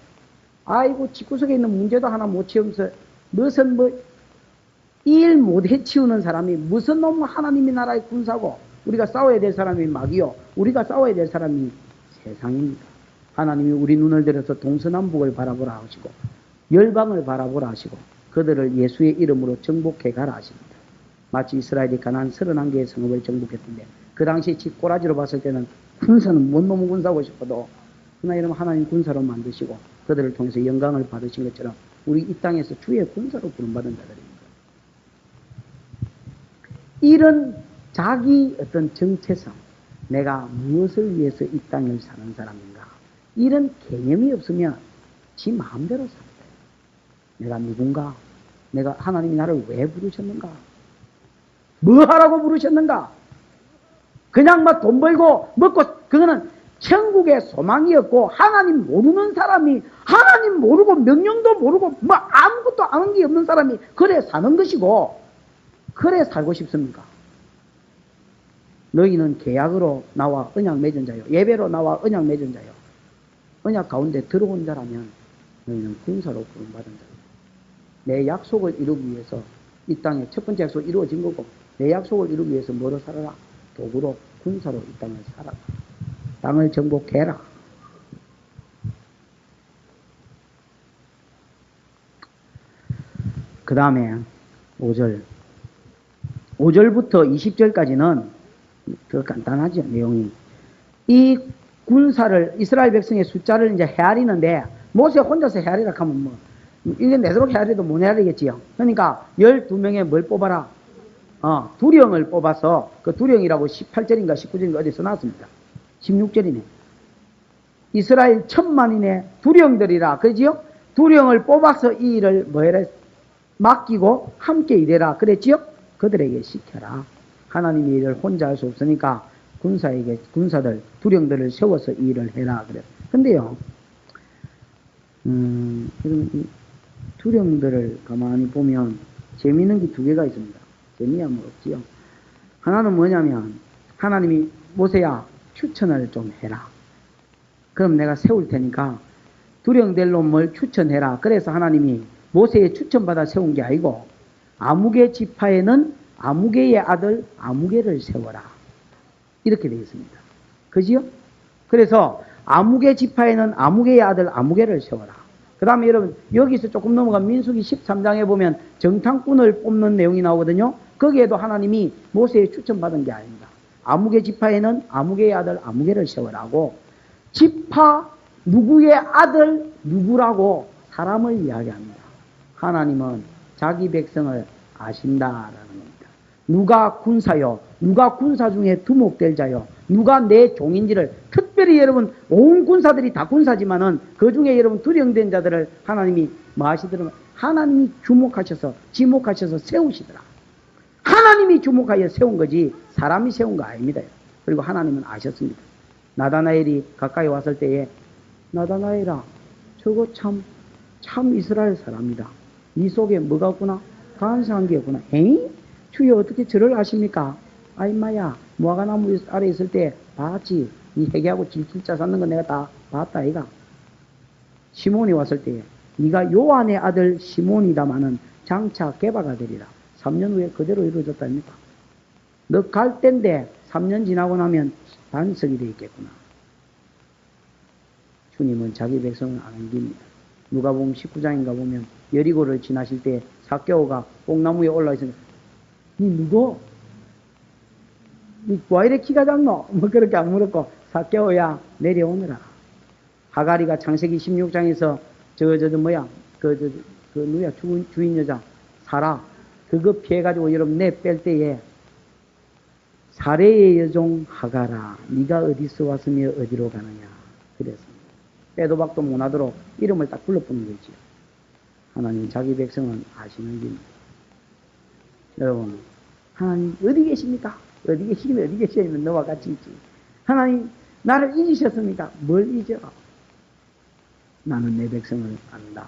Speaker 1: 아이고 집구석에 있는 문제도 하나 못 치우면서 무슨 일 못 해치우는 사람이 무슨 놈 하나님의 나라의 군사고, 우리가 싸워야 될 사람이 마귀요 우리가 싸워야 될 사람이 세상입니다. 하나님이 우리 눈을 들어서 동서남북을 바라보라 하시고 열방을 바라보라 하시고 그들을 예수의 이름으로 정복해 가라 하십니다. 마치 이스라엘이 가나안 31개의 성읍을 정복했는데 그 당시 집 꼬라지로 봤을 때는 군사는 뭔 놈의 군사고 싶어도 그러나 이러면 하나님 군사로 만드시고 그들을 통해서 영광을 받으신 것처럼 우리 이 땅에서 주의 군사로 부름받은 자들입니다. 이런 자기 어떤 정체성, 내가 무엇을 위해서 이 땅을 사는 사람인가, 이런 개념이 없으면 지 마음대로 살아요. 내가 누군가, 내가 하나님이 나를 왜 부르셨는가, 뭐 하라고 부르셨는가, 그냥 막 돈 벌고 먹고, 그거는 천국의 소망이었고, 하나님 모르는 사람이, 하나님 모르고 명령도 모르고 뭐 아무것도 아는 게 없는 사람이 그래 사는 것이고, 그래 살고 싶습니까? 너희는 계약으로 나와 언약 맺은 자요, 예배로 나와 언약 맺은 자요, 언약 가운데 들어온 자라면 너희는 군사로 부름받은 자요. 내 약속을 이루기 위해서 이 땅에 첫 번째 약속이 이루어진 거고, 내 약속을 이루기 위해서 뭐로 살아라? 도구로, 군사로 이 땅을 살아라. 땅을 정복해라. 그 다음에 5절. 5절부터 20절까지는 더 간단하죠, 내용이. 이 군사를, 이스라엘 백성의 숫자를 이제 헤아리는데, 모세 혼자서 헤아리라 하면 뭐, 1년 내도록 헤아리도 못 헤아리겠지요. 그러니까 12명의 뭘 뽑아라? 두령을 뽑아서, 그 두령이라고 18절인가 19절인가 어디서 나왔습니다. 16절이네. 이스라엘 1000만인의 두령들이라, 그러지요? 두령을 뽑아서 이 일을 뭐해라? 맡기고 함께 일해라 그랬지요? 그들에게 시켜라. 하나님이 일을 혼자 할 수 없으니까 군사들, 두령들을 세워서 이 일을 해라 그래. 근데요, 두령들을 가만히 보면 재미있는 게 2개가 있습니다. 재미야 뭐 없지요. 하나는 뭐냐면, 하나님이 모세야 추천을 좀 해라. 그럼 내가 세울 테니까 두령들로 뭘 추천해라. 그래서 하나님이 모세의 추천받아 세운 게 아니고, 아무개 지파에는 아무개의 아들 아무개를 세워라. 이렇게 되어 있습니다. 그지요? 그래서 아무개 지파에는 아무개의 아들 아무개를 세워라. 그 다음에 여러분, 여기서 조금 넘어가 민수기 13장에 보면 정탐꾼을 뽑는 내용이 나오거든요. 거기에도 하나님이 모세의 추천받은 게 아닙니다. 아무개 지파에는 아무개의 아들 아무개를 세워라고, 지파 누구의 아들 누구라고 사람을 이야기합니다. 하나님은 자기 백성을 아신다라는 겁니다. 누가 군사요, 누가 군사 중에 두목될 자요, 누가 내 종인지를, 특별히 여러분 온 군사들이 다 군사지만은 그 중에 여러분 두령된 자들을 하나님이 뭐 하시더라면, 하나님이 주목하셔서 지목하셔서 세우시더라. 하나님이 주목하여 세운 거지 사람이 세운 거 아닙니다. 그리고 하나님은 아셨습니다. 나다나엘이 가까이 왔을 때에, 나다나엘아, 저거 참 이스라엘 사람이다. 네 속에 뭐가 없구나? 간사한 게 없구나. 에이? 주여 어떻게 저를 아십니까? 아이마야, 무화과나무 아래 있을 때 봤지. 네 회개하고 질질자 쌓는 거 내가 다 봤다 아이가. 시몬이 왔을 때 네가 요한의 아들 시몬이다마는 장차 개바가 되리라. 3년 후에 그대로 이루어졌다 아닙니까? 너 갈 때인데 3년 지나고 나면 반석이 되어 있겠구나. 주님은 자기 백성을 안 옮깁니다. 누가복음 19장인가 보면 여리고를 지나실 때 삭개오가 뽕나무에 올라 있으니까, 니 누구? 니 왜 이렇게 키가 작노? 뭐 그렇게 안 물었고, 삭개오야 내려오느라. 하가리가 창세기 16장에서 그 누야 주인 여자 사라, 그거 피해가지고 여러분 내 뺄 때에, 사레의 여종 하가라, 네가 어디서 왔으며 어디로 가느냐 그랬습니다. 빼도 박도 못하도록 이름을 딱 불러보는 거지. 하나님 자기 백성은 아시는 길입니다. 여러분, 하나님 어디 계십니까? 어디 계시면 어디 계시면 너와 같이 있지. 하나님 나를 잊으셨습니까? 뭘 잊어? 나는 내 백성을 안다.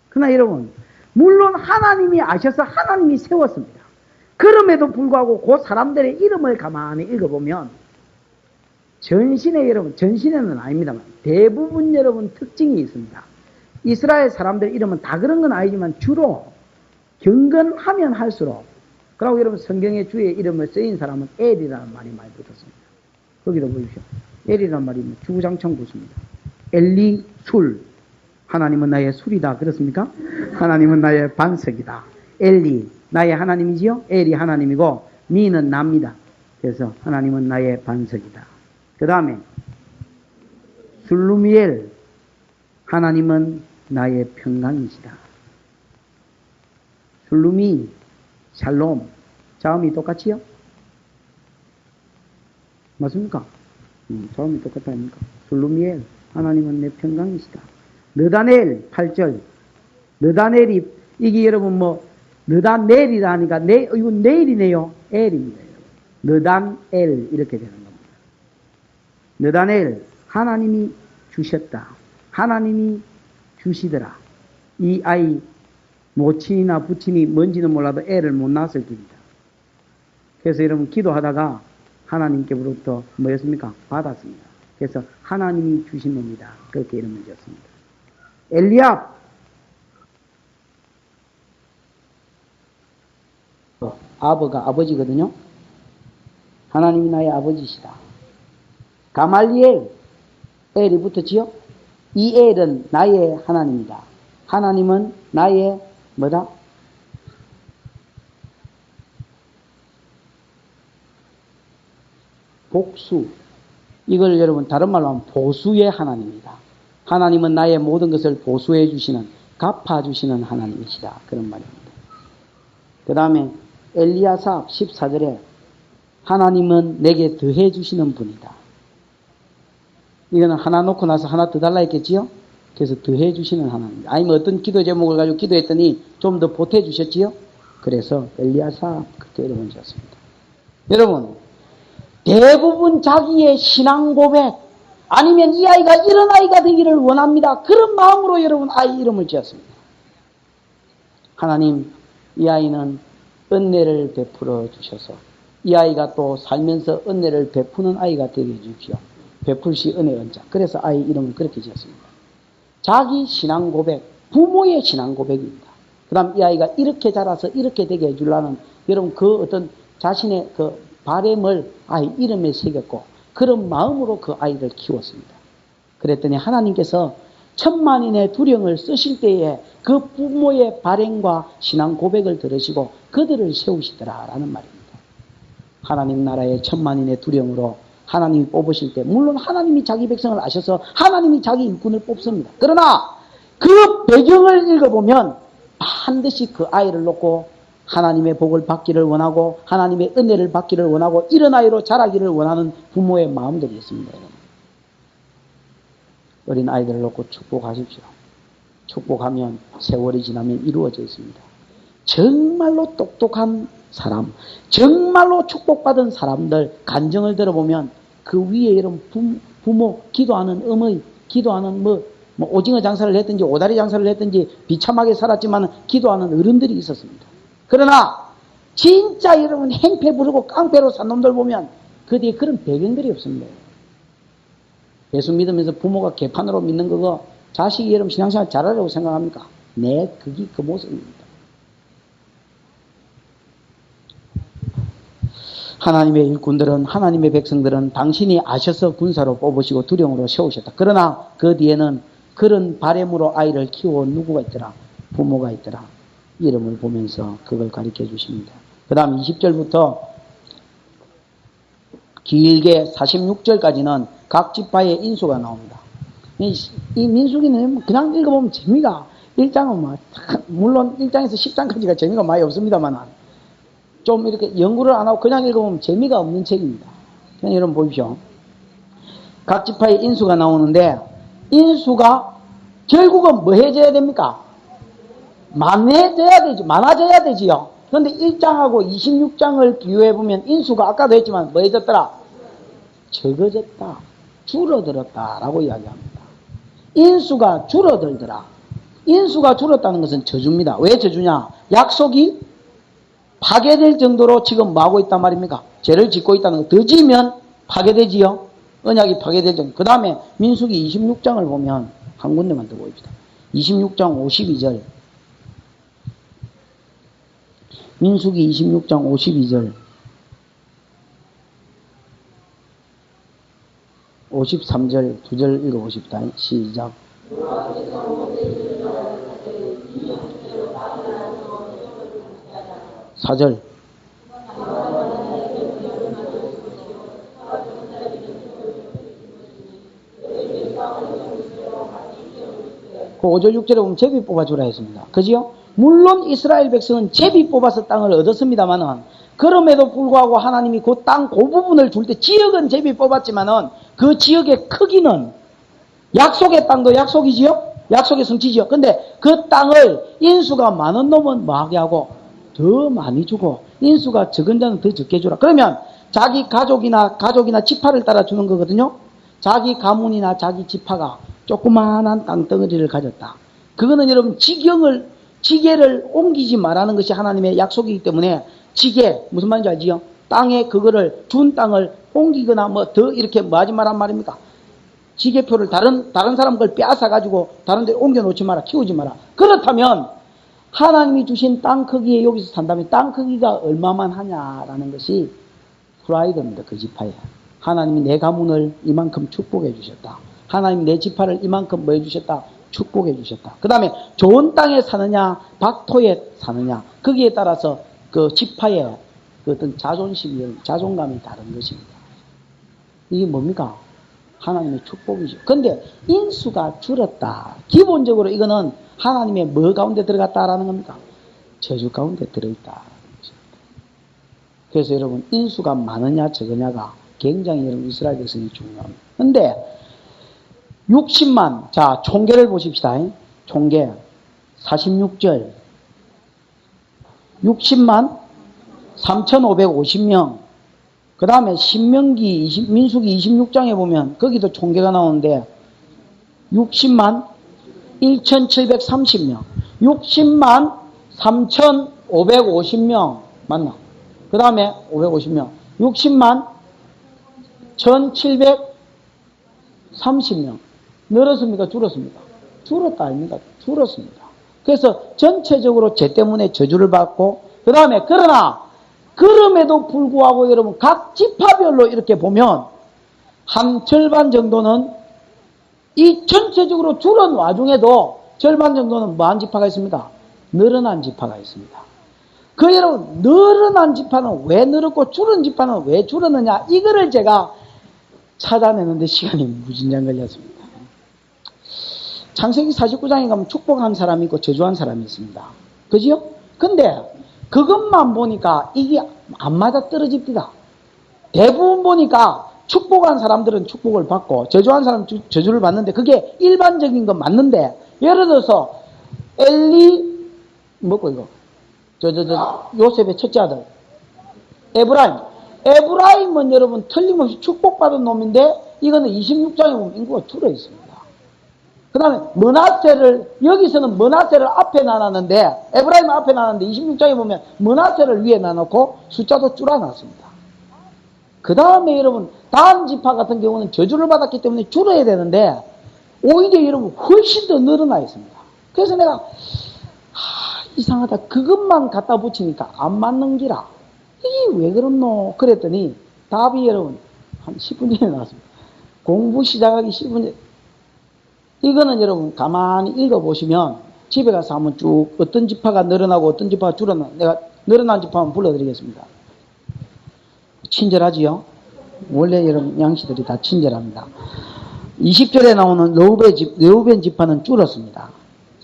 Speaker 1: 그러나 여러분, 물론 하나님이 아셔서 하나님이 세웠습니다. 그럼에도 불구하고 그 사람들의 이름을 가만히 읽어보면, 전신에 여러분, 전신에는 아닙니다만 대부분 여러분 특징이 있습니다. 이스라엘 사람들 이름은 다 그런 건 아니지만 주로 경건하면 할수록, 그리고 여러분 성경에 주의 이름을 쓰인 사람은 엘이라는 말이 많이 붙었습니다. 거기도 보십시오. 엘이라는 말이 주구장창 붙습니다. 엘리 술, 하나님은 나의 술이다 그렇습니까? 하나님은 나의 반석이다. 엘리 나의 하나님이지요. 엘이 하나님이고 니는 납니다. 그래서 하나님은 나의 반석이다. 그 다음에 술루미엘, 하나님은 나의 평강이시다. 술루미, 샬롬, 자음이 똑같지요? 맞습니까? 처음이 똑같다 아닙니까? 술루미엘, 하나님은 내 평강이시다. 느다넬 8절. 느다넬이, 이게 여러분 느다넬이라 하니까, 이거 내일이네요. 엘입니다. 느단엘, 이렇게 되는 겁니다. 느다넬, 하나님이 주셨다. 하나님이 주시더라. 이 아이, 모친이나 부친이 뭔지는 몰라도 애를 못 낳았을 겁니다. 그래서 여러분, 기도하다가 하나님께로부터 뭐였습니까? 받았습니다. 그래서 하나님이 주신 놈이다. 그렇게 이름을 지었습니다. 엘리압, 아버가 아버지거든요. 하나님이 나의 아버지시다. 가말리엘, 엘이 붙었지요? 이 엘은 나의 하나님이다. 하나님은 나의 뭐다? 복수. 이걸 여러분 다른 말로 하면 보수의 하나님이다. 하나님은 나의 모든 것을 보수해 주시는, 갚아 주시는 하나님이시다. 그런 말입니다. 그 다음에 엘리야삽 14절에 하나님은 내게 더해 주시는 분이다. 이거는 하나 놓고 나서 하나 더 달라 했겠지요? 그래서 더해 주시는 하나님입니다. 아니면 어떤 기도 제목을 가지고 기도했더니 좀 더 보태 주셨지요? 그래서 엘리야삽 그렇게 이름을 지었습니다. 여러분, 대부분 자기의 신앙 고백 아니면 이 아이가 이런 아이가 되기를 원합니다. 그런 마음으로 여러분 아이 이름을 지었습니다. 하나님, 이 아이는 은혜를 베풀어 주셔서 이 아이가 또 살면서 은혜를 베푸는 아이가 되게 해주십시오. 베풀시 은혜 은자. 그래서 아이 이름을 그렇게 지었습니다. 자기 신앙 고백, 부모의 신앙 고백입니다. 그 다음 이 아이가 이렇게 자라서 이렇게 되게 해주려는 여러분 그 어떤 자신의 그 바램을 아이 이름에 새겼고 그런 마음으로 그 아이를 키웠습니다. 그랬더니 하나님께서 천만인의 두령을 쓰실 때에 그 부모의 바램과 신앙 고백을 들으시고 그들을 세우시더라라는 말입니다. 하나님 나라의 천만인의 두령으로 하나님이 뽑으실 때 물론 하나님이 자기 백성을 아셔서 하나님이 자기 일꾼을 뽑습니다. 그러나 그 배경을 읽어보면 반드시 그 아이를 놓고 하나님의 복을 받기를 원하고 하나님의 은혜를 받기를 원하고 이런 아이로 자라기를 원하는 부모의 마음들이 있습니다. 어린 아이들을 놓고 축복하십시오. 축복하면 세월이 지나면 이루어져 있습니다. 정말로 똑똑한 사람, 정말로 축복받은 사람들 간증을 들어보면 그 위에 이런 부모, 기도하는 어머니, 기도하는 오징어 장사를 했든지 오다리 장사를 했든지 비참하게 살았지만 기도하는 어른들이 있었습니다. 그러나 진짜 여러분 행패 부르고 깡패로 산 놈들 보면 그 뒤에 그런 배경들이 없습니다. 예수 믿으면서 부모가 개판으로 믿는 거고 자식이 여러분 신앙생활 잘하려고 생각합니까? 네, 그게 그 모습입니다. 하나님의 일꾼들은 하나님의 백성들은 당신이 아셔서 군사로 뽑으시고 두령으로 세우셨다. 그러나 그 뒤에는 그런 바램으로 아이를 키워온 누구가 있더라? 부모가 있더라. 이름을 보면서 그걸 가르쳐 주십니다. 그 다음 20절부터 길게 46절까지는 각 지파의 인수가 나옵니다. 이 민수기는 그냥 읽어보면 재미가 1장은 물론 1장에서 10장까지가 재미가 많이 없습니다만 좀 이렇게 연구를 안 하고 그냥 읽어보면 재미가 없는 책입니다. 그냥 여러분 보십시오. 각 지파의 인수가 나오는데 인수가 결국은 뭐 해줘야 됩니까? 많아져야 되지요. 그런데 1장하고 26장을 비교해보면 인수가 아까도 했지만 뭐 해졌더라? 적어졌다. 줄어들었다. 라고 이야기합니다. 인수가 줄어들더라. 인수가 줄었다는 것은 저주입니다. 왜 저주냐? 약속이 파괴될 정도로 지금 뭐 하고 있단 말입니까? 죄를 짓고 있다는 거. 더 지면 파괴되지요. 언약이 파괴될 정도. 그 다음에 민수기 26장을 보면 한 군데만 더 보입시다. 26장 52절. 민수기 26장 52절 53절 2절 읽어보십시다. 시작. 4절 그 5절 6절에 보면 제비 뽑아주라 했습니다. 그지요? 물론 이스라엘 백성은 제비 뽑아서 땅을 얻었습니다만 그럼에도 불구하고 하나님이 그 땅 그 부분을 줄 때 지역은 제비 뽑았지만은 그 지역의 크기는 약속의 땅도 약속이지요? 약속의 성취지요? 근데 그 땅을 인수가 많은 놈은 뭐하게 하고 더 많이 주고 인수가 적은 자는 더 적게 주라. 그러면 자기 가족이나 지파를 따라 주는 거거든요. 자기 가문이나 자기 지파가 조그마한 땅덩어리를 가졌다. 그거는 여러분 지게를 옮기지 말라는 것이 하나님의 약속이기 때문에 지게 무슨 말인지 알지요? 땅에 그거를 준 땅을 옮기거나 뭐 더 이렇게 뭐 하지 말란 말입니까? 지게표를 다른 사람 걸 빼앗아 가지고 다른 데 옮겨 놓지 마라. 키우지 마라. 그렇다면 하나님이 주신 땅 크기에 여기서 산다면 땅 크기가 얼마만 하냐라는 것이 프라이드입니다. 그 지파에. 하나님이 내 가문을 이만큼 축복해 주셨다. 하나님 내 지파를 이만큼 뭐 해주셨다? 축복해 주셨다. 그 다음에 좋은 땅에 사느냐 박토에 사느냐 거기에 따라서 그 지파의 그 어떤 자존감이 다른 것입니다. 이게 뭡니까? 하나님의 축복이죠. 그런데 인수가 줄었다. 기본적으로 이거는 하나님의 뭐 가운데 들어갔다라는 겁니까? 저주 가운데 들어있다라는 것입니다. 그래서 여러분 인수가 많으냐 적으냐가 굉장히 여러분 이스라엘 백성이 중요합니다. 그런데 60만 자 총계를 보십시다. 총계 46절 60만 3,550명 그 다음에 민수기 26장에 보면 거기도 총계가 나오는데 60만 1,730명 60만 3,550명 맞나? 그 다음에 550명 60만 1,730명 늘었습니까? 줄었습니까? 줄었다 아닙니까? 줄었습니다. 그래서 전체적으로 죄 때문에 저주를 받고 그 다음에 그럼에도 불구하고 여러분 각 지파별로 이렇게 보면 한 절반 정도는 이 전체적으로 줄은 와중에도 절반 정도는 뭐한 지파가 있습니까? 늘어난 지파가 있습니다. 그 여러분 늘어난 지파는 왜 늘었고 줄은 지파는 왜 줄었느냐 이거를 제가 찾아내는데 시간이 무진장 걸렸습니다. 창세기 49장에 가면 축복한 사람이 있고 저주한 사람이 있습니다. 그지요? 근데 그것만 보니까 이게 안 맞아 떨어집니다. 대부분 보니까 축복한 사람들은 축복을 받고 저주한 사람은 저주를 받는데 그게 일반적인 건 맞는데 예를 들어서 요셉의 첫째 아들 에브라임은 여러분 틀림없이 축복받은 놈인데 이거는 26장에 보면 인구가 줄어 있습니다. 그 다음에 여기서는 머나세를 앞에 나눴는데 에브라임은 앞에 나눴는데 26장에 보면 머나세를 위에 나눴고 숫자도 줄어놨습니다. 그 다음에 여러분 다음 지파 같은 경우는 저주를 받았기 때문에 줄어야 되는데 오히려 여러분 훨씬 더 늘어나 있습니다. 그래서 내가 이상하다 그것만 갖다 붙이니까 안 맞는 기라 이게 왜 그렇노 그랬더니 답이 여러분 한 10분 전에 나왔습니다. 공부 시작하기 10분 전에 이거는 여러분 가만히 읽어보시면 집에 가서 한번 쭉 어떤 지파가 늘어나고 어떤 지파가 줄어나 내가 늘어난 지파 한번 불러드리겠습니다. 친절하지요? 원래 여러분 양씨들이 다 친절합니다. 20절에 나오는 레우벤 지파는 줄었습니다.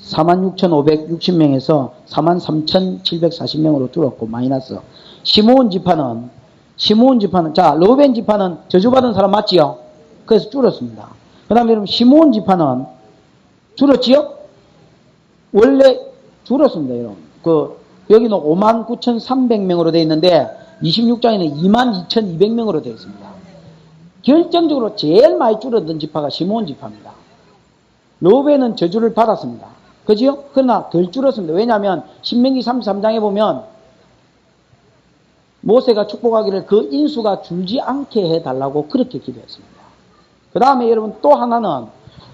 Speaker 1: 46,560명에서 43,740명으로 줄었고 마이너스. 시므온 지파는 자 레우벤 지파는 저주받은 사람 맞지요? 그래서 줄었습니다. 그 다음에 여러분 시므온 지파는 줄었지요? 원래 줄었습니다. 여러분 여기는 59,300명으로 되어 있는데 26장에는 22,200명으로 되어 있습니다. 결정적으로 제일 많이 줄어든 지파가 시므온 지파입니다. 레우벤은 저주를 받았습니다. 그지요? 그러나 덜 줄었습니다. 왜냐하면 신명기 33장에 보면 모세가 축복하기를 그 인수가 줄지 않게 해달라고 그렇게 기도했습니다. 그 다음에 여러분 또 하나는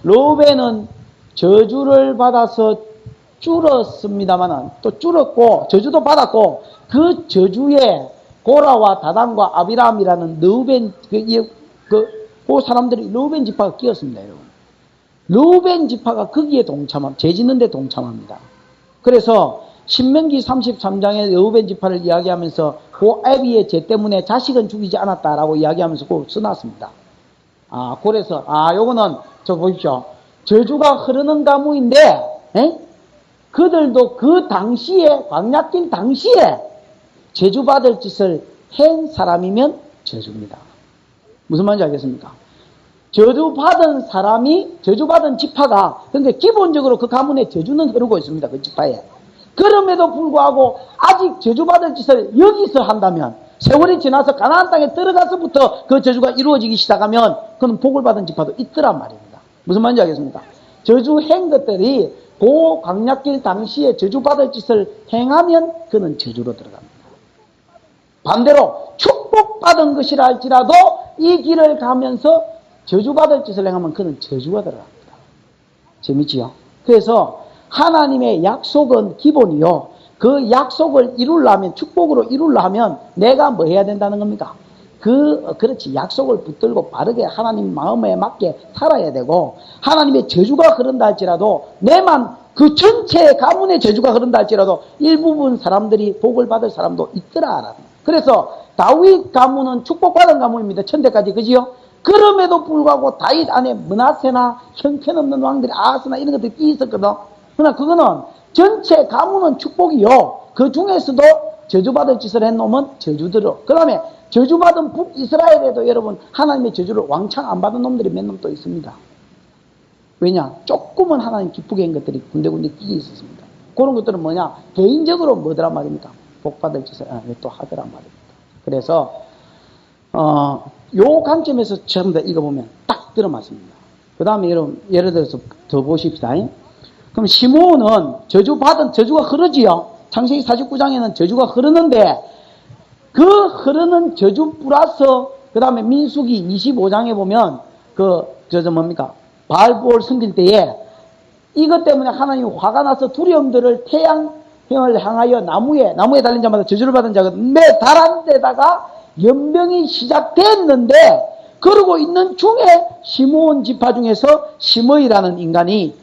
Speaker 1: 레우벤은 저주를 받아서 줄었습니다만은 또 줄었고 저주도 받았고 그 저주에 고라와 다단과 아비람이라는 레우벤 그 사람들이 레우벤 지파가 끼었습니다. 여러분. 레우벤 지파가 거기에 죄 짓는 데 동참합니다. 그래서 신명기 33장에 레우벤 지파를 이야기하면서 그 아비의 죄 때문에 자식은 죽이지 않았다라고 이야기하면서 꼭 써놨습니다. 그래서 요거는 저 보십시오. 저주가 흐르는 가문인데 그들도 그 당시에 광야길 당시에 저주받을 짓을 한 사람이면 저주입니다. 무슨 말인지 알겠습니까? 저주받은 사람이, 저주받은 지파가, 그러니까 기본적으로 그 가문에 저주는 흐르고 있습니다. 그 지파에. 그럼에도 불구하고 아직 저주받을 짓을 여기서 한다면, 세월이 지나서 가나안 땅에 들어가서부터 그 저주가 이루어지기 시작하면 그는 복을 받은 지파도 있더란 말입니다. 무슨 말인지 알겠습니까? 저주행 것들이 그 광야길 당시에 저주받을 짓을 행하면 그는 저주로 들어갑니다. 반대로 축복받은 것이라 할지라도 이 길을 가면서 저주받을 짓을 행하면 그는 저주가 들어갑니다. 재밌지요? 그래서 하나님의 약속은 기본이요. 그 약속을 이루려면, 축복으로 이루려면 내가 뭐 해야 된다는 겁니까? 그렇지. 약속을 붙들고 바르게 하나님 마음에 맞게 살아야 되고, 하나님의 저주가 흐른다 할지라도, 내만 그 전체 가문의 저주가 흐른다 할지라도, 일부분 사람들이 복을 받을 사람도 있더라. 그래서 다윗 가문은 축복받은 가문입니다. 천대까지. 그지요? 그럼에도 불구하고 다윗 안에 므낫세나 형편없는 왕들이 아하스나 이런 것들이 있었거든. 그러나 그거는 전체 가문은 축복이요. 그 중에서도 저주받을 짓을 한 놈은 저주들어. 그 다음에 저주받은 북이스라엘에도 여러분 하나님의 저주를 왕창 안 받은 놈들이 몇 놈 또 있습니다. 왜냐? 조금은 하나님 기쁘게 한 것들이 군데군데 끼게 있었습니다. 그런 것들은 뭐냐? 개인적으로 뭐더란 말입니까? 복받을 짓을 또 하더란 말입니다. 그래서 요 관점에서 전부 다 읽어보면 딱 들어맞습니다. 그 다음에 여러분 예를 들어서 더 보십시다. 그럼 시므온은 저주가 흐르지요. 창세기 49장에는 저주가 흐르는데 그 흐르는 저주 플러스 그 다음에 민수기 25장에 보면 뭡니까? 바알볼 섬길 때에 이것 때문에 하나님이 화가 나서 두려움들을 태양을 향하여 나무에 달린 자마다 저주를 받은 자가 매 달한 데다가 연병이 시작됐는데 그러고 있는 중에 시므온 지파 중에서 시므이라는 인간이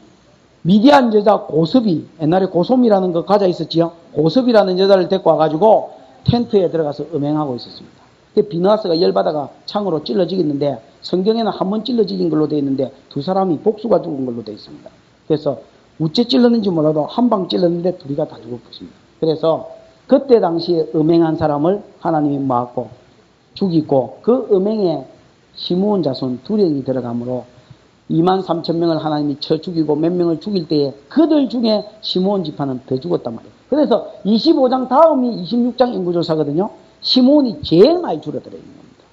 Speaker 1: 미디안 여자 고섭이, 옛날에 고솜이라는 거 가자 있었지요. 고섭이라는 여자를 데리고 와가지고 텐트에 들어가서 음행하고 있었습니다. 비느하스가 열받아가 창으로 찔러 죽였는데 성경에는 한 번 찔러 죽인 걸로 되어 있는데 두 사람이 복수가 죽은 걸로 되어 있습니다. 그래서 우째 찔렀는지 몰라도 한 방 찔렀는데 둘이 다 죽었습니다. 그래서 그때 당시에 음행한 사람을 하나님이 막고 죽이고 그 음행에 시므온 자손 2명이 들어가므로 23,000명을 하나님이 쳐 죽이고 몇 명을 죽일 때에 그들 중에 시므온 지파는 더 죽었단 말이에요. 그래서 25장 다음이 26장 인구조사거든요. 시므온이 제일 많이 줄어들어 있는 겁니다.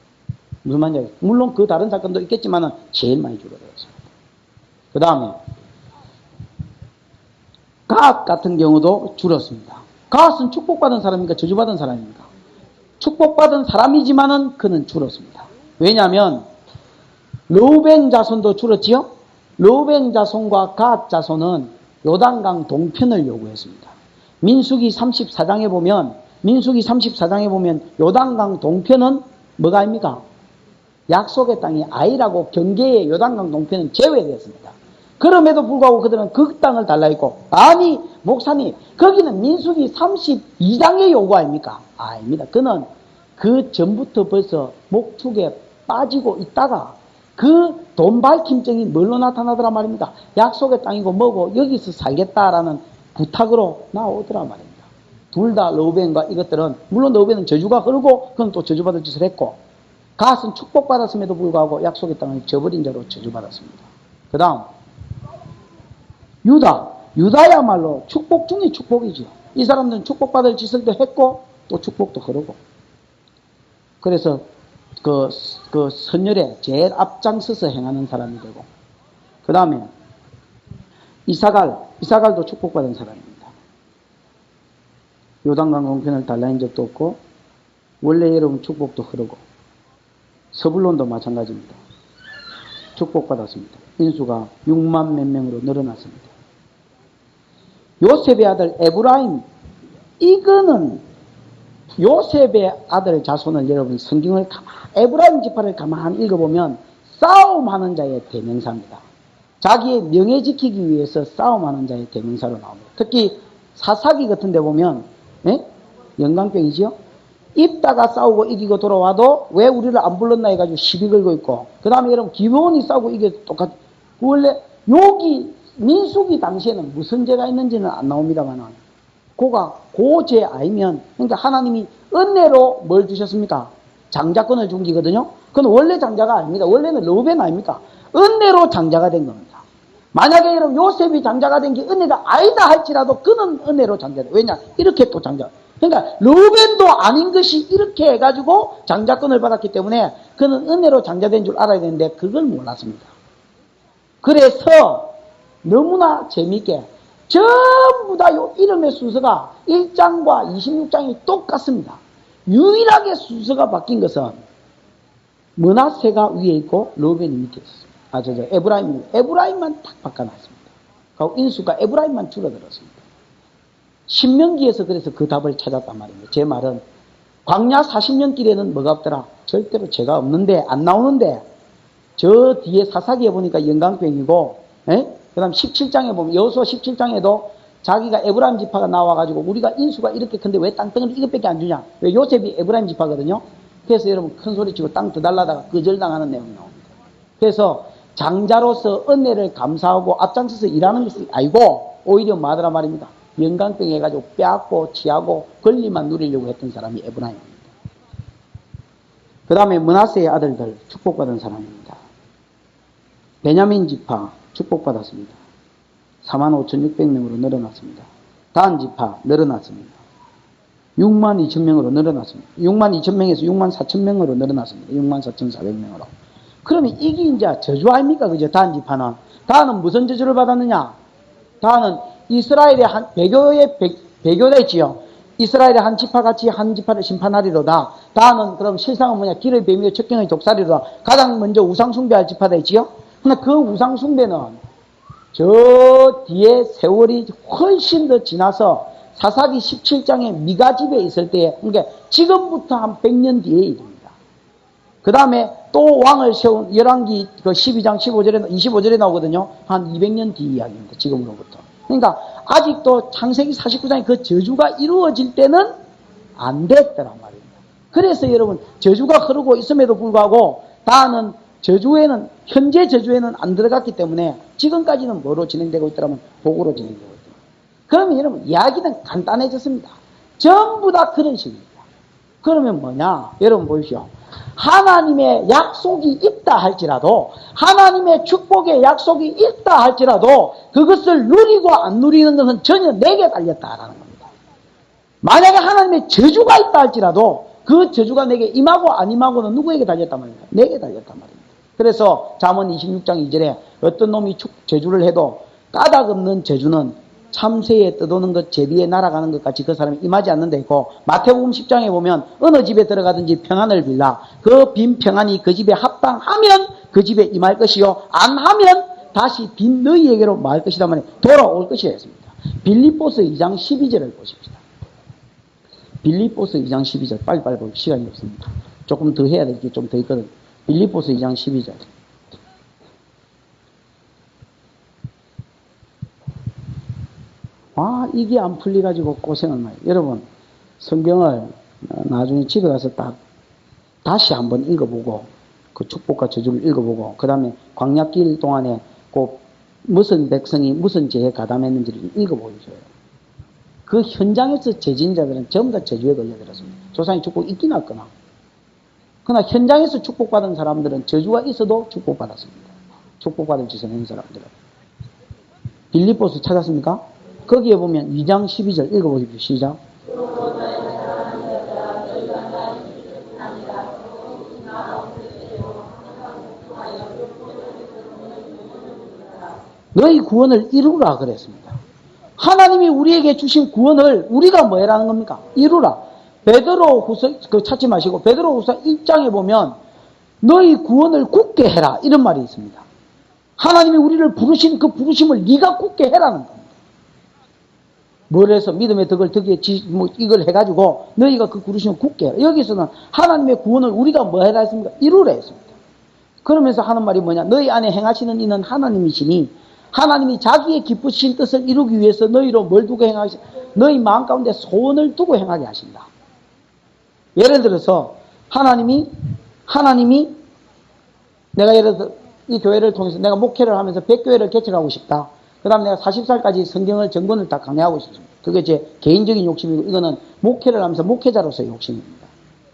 Speaker 1: 무슨 말인지 알겠어요? 물론 그 다른 사건도 있겠지만 제일 많이 줄어들었어요. 그 다음에 갓 같은 경우도 줄었습니다. 갓은 축복받은 사람입니까? 저주받은 사람입니까? 축복받은 사람이지만은 그는 줄었습니다. 왜냐하면 르우벤 자손도 줄었지요? 르우벤 자손과 갓 자손은 요단강 동편을 요구했습니다. 민수기 34장에 보면 요단강 동편은 뭐가 아닙니까? 약속의 땅이 아니라고 경계의 요단강 동편은 제외되었습니다. 그럼에도 불구하고 그들은 그 땅을 달라 했고, 아니 목사님 거기는 민수기 32장의 요구 아닙니까? 아닙니다. 그는 그 전부터 벌써 목축에 빠지고 있다가 그 돈 밝힘증이 뭘로 나타나더라 말입니다. 약속의 땅이고 뭐고 여기서 살겠다라는 부탁으로 나오더라 말입니다. 둘 다 르우벤과 이것들은 물론 르우벤은 저주가 흐르고 그건 또 저주받을 짓을 했고 갓은 축복받았음에도 불구하고 약속의 땅을 저버린 자로 저주받았습니다. 그 다음 유다야말로 축복 중에 축복이죠. 이 사람들은 축복받을 짓을도 했고 또 축복도 흐르고 그래서 그 선열에 제일 앞장서서 행하는 사람이 되고 그 다음에 이사갈도 축복받은 사람입니다. 요단강 동편을 달라인 적도 없고 원래 여러분 축복도 흐르고 서불론도 마찬가지입니다. 축복받았습니다. 인수가 6만 몇 명으로 늘어났습니다. 요셉의 아들 에브라임 이거는 요셉의 아들 자손을 여러분 성경을 에브라임 지파를 가만히 읽어보면 싸움하는 자의 대명사입니다. 자기의 명예 지키기 위해서 싸움하는 자의 대명사로 나옵니다. 특히 사사기 같은 데 보면 영광병이지요. 입다가 싸우고 이기고 돌아와도 왜 우리를 안 불렀나 해가지고 시비 걸고 있고 그 다음에 여러분 기브온이 싸우고 이게 똑같 원래 여기 민수기 당시에는 무슨 죄가 있는지는 안 나옵니다만 그가 고제 아니면, 그러니까 하나님이 은혜로 뭘 주셨습니까? 장자권을 준 기거든요. 그건 원래 장자가 아닙니다. 원래는 르우벤 아닙니까? 은혜로 장자가 된 겁니다. 만약에 여러분 요셉이 장자가 된 게 은혜가 아니다 할지라도 그는 은혜로 장자다. 왜냐? 이렇게 또 장자. 그러니까 르우벤도 아닌 것이 이렇게 해가지고 장자권을 받았기 때문에 그는 은혜로 장자된 줄 알아야 되는데 그걸 몰랐습니다. 그래서 너무나 재미있게 전부 다 요 이름의 순서가 1장과 26장이 똑같습니다. 유일하게 순서가 바뀐 것은 므낫세가 위에 있고 르우벤이 밑에 있었습니다. 에브라임만 딱 바꿔놨습니다. 그리고 인수가 에브라임만 줄어들었습니다. 신명기에서 그래서 그 답을 찾았단 말입니다. 제 말은 광야 40년 길에는 뭐가 없더라? 절대로 죄가 없는데 안 나오는데 저 뒤에 사사기에 보니까 영광병이고 그 다음 17장에 보면 여호수아 17장에도 자기가 에브라임 지파가 나와가지고 우리가 인수가 이렇게 큰데 왜 땅덩어리 이것밖에 안 주냐? 왜 요셉이 에브라임 지파거든요. 그래서 여러분 큰 소리 치고 땅 더 달라다가 거절당하는 내용이 나옵니다. 그래서 장자로서 은혜를 감사하고 앞장서서 일하는 것이 아니고 오히려 뭐하더라 말입니다. 영광병 해가지고 빼앗고 취하고 권리만 누리려고 했던 사람이 에브라임입니다. 그 다음에 므낫세의 아들들 축복받은 사람입니다. 베냐민 지파 축복받았습니다. 45,600명으로 늘어났습니다. 단 지파 늘어났습니다. 62,000명으로 늘어났습니다. 62,000명에서 64,000명으로 늘어났습니다. 64,400명으로. 그러면 이게 이제 저주 아닙니까? 그죠? 단 지파는. 단은 무슨 저주를 받았느냐? 단은 이스라엘의 한, 배교됐지요. 이스라엘의 한 지파같이 한 지파를 심판하리로다. 단은 그럼 실상은 뭐냐? 길을 베며 척경의 독살이로다. 가장 먼저 우상숭배할 지파다 했지요? 근데 그 우상숭배는 저 뒤에 세월이 훨씬 더 지나서 사사기 17장에 미가 집에 있을 때에, 그러니까 지금부터 한 100년 뒤의 일입니다. 그 다음에 또 왕을 세운 열왕기 그 12장 25절에 나오거든요. 한 200년 뒤 이야기입니다. 지금으로부터. 그러니까 아직도 창세기 49장에 그 저주가 이루어질 때는 안 됐더란 말입니다. 그래서 여러분 저주가 흐르고 있음에도 불구하고 다는 저주에는 현재 저주에는 안 들어갔기 때문에 지금까지는 뭐로 진행되고 있더라면 복으로 진행되고 있다. 그러면 여러분 이야기는 간단해졌습니다. 전부 다 그런 식입니다. 그러면 뭐냐? 여러분 보십시오. 하나님의 약속이 있다 할지라도 하나님의 축복의 약속이 있다 할지라도 그것을 누리고 안 누리는 것은 전혀 내게 달렸다라는 겁니다. 만약에 하나님의 저주가 있다 할지라도 그 저주가 내게 임하고 안 임하고는 누구에게 달렸단 말입니다. 내게 달렸단 말입니다. 그래서 잠언 26장 2절에 어떤 놈이 저주를 해도 까닭 없는 저주는 참새에 떠도는 것 제비에 날아가는 것 같이 그 사람이 임하지 않는 데 있고 마태복음 10장에 보면 어느 집에 들어가든지 평안을 빌라 그 빈 평안이 그 집에 합당하면 그 집에 임할 것이요 안 하면 다시 빈 너희에게로 마을 것이다 말에 돌아올 것이라 했습니다. 빌립보서 2장 12절을 보십시다. 빌립보서 2장 12절 빨리빨리 볼 시간이 없습니다. 조금 더 해야 될 게 좀 더 있거든요. 빌립보서 2장 12절. 아, 이게 안 풀려가지고 고생을 많이. 여러분, 성경을 나중에 집에 가서 다시 한번 읽어보고, 그 축복과 저주를 읽어보고, 그 다음에 광야길 동안에 그 무슨 백성이 무슨 죄에 가담했는지를 읽어보셔요. 그 현장에서 죄진자들은 전부 다 저주에 걸려들었습니다. 조상의 축복이 있긴 없거나. 그러나 현장에서 축복받은 사람들은 저주가 있어도 축복받았습니다. 축복받을 짓을 한 사람들은. 빌립보서 찾았습니까? 거기에 보면 2장 12절 읽어보십시오. 시작. 너희 구원을 이루라 그랬습니다. 하나님이 우리에게 주신 구원을 우리가 뭐 해라는 겁니까? 이루라. 베드로 후서 찾지 마시고 베드로 후서 1장에 보면 너희 구원을 굳게 해라 이런 말이 있습니다. 하나님이 우리를 부르신 그 부르심을 네가 굳게 해라는 겁니다. 뭘 해서 믿음의 덕을 덕에 이걸 해가지고 너희가 그 부르심을 굳게 해라. 여기서는 하나님의 구원을 우리가 뭐 해라 했습니까? 이루라 했습니다. 그러면서 하는 말이 뭐냐? 너희 안에 행하시는 이는 하나님이시니 하나님이 자기의 기쁘신 뜻을 이루기 위해서 너희로 뭘 두고 행하시? 너희 마음 가운데 소원을 두고 행하게 하신다. 예를 들어서 하나님이 내가 예를 들어 이 교회를 통해서 내가 목회를 하면서 100교회를 개척하고 싶다. 그 다음에 내가 40살까지 성경을 정권을 다 강의하고 싶습니다. 그게 제 개인적인 욕심이고, 이거는 목회를 하면서 목회자로서의 욕심입니다.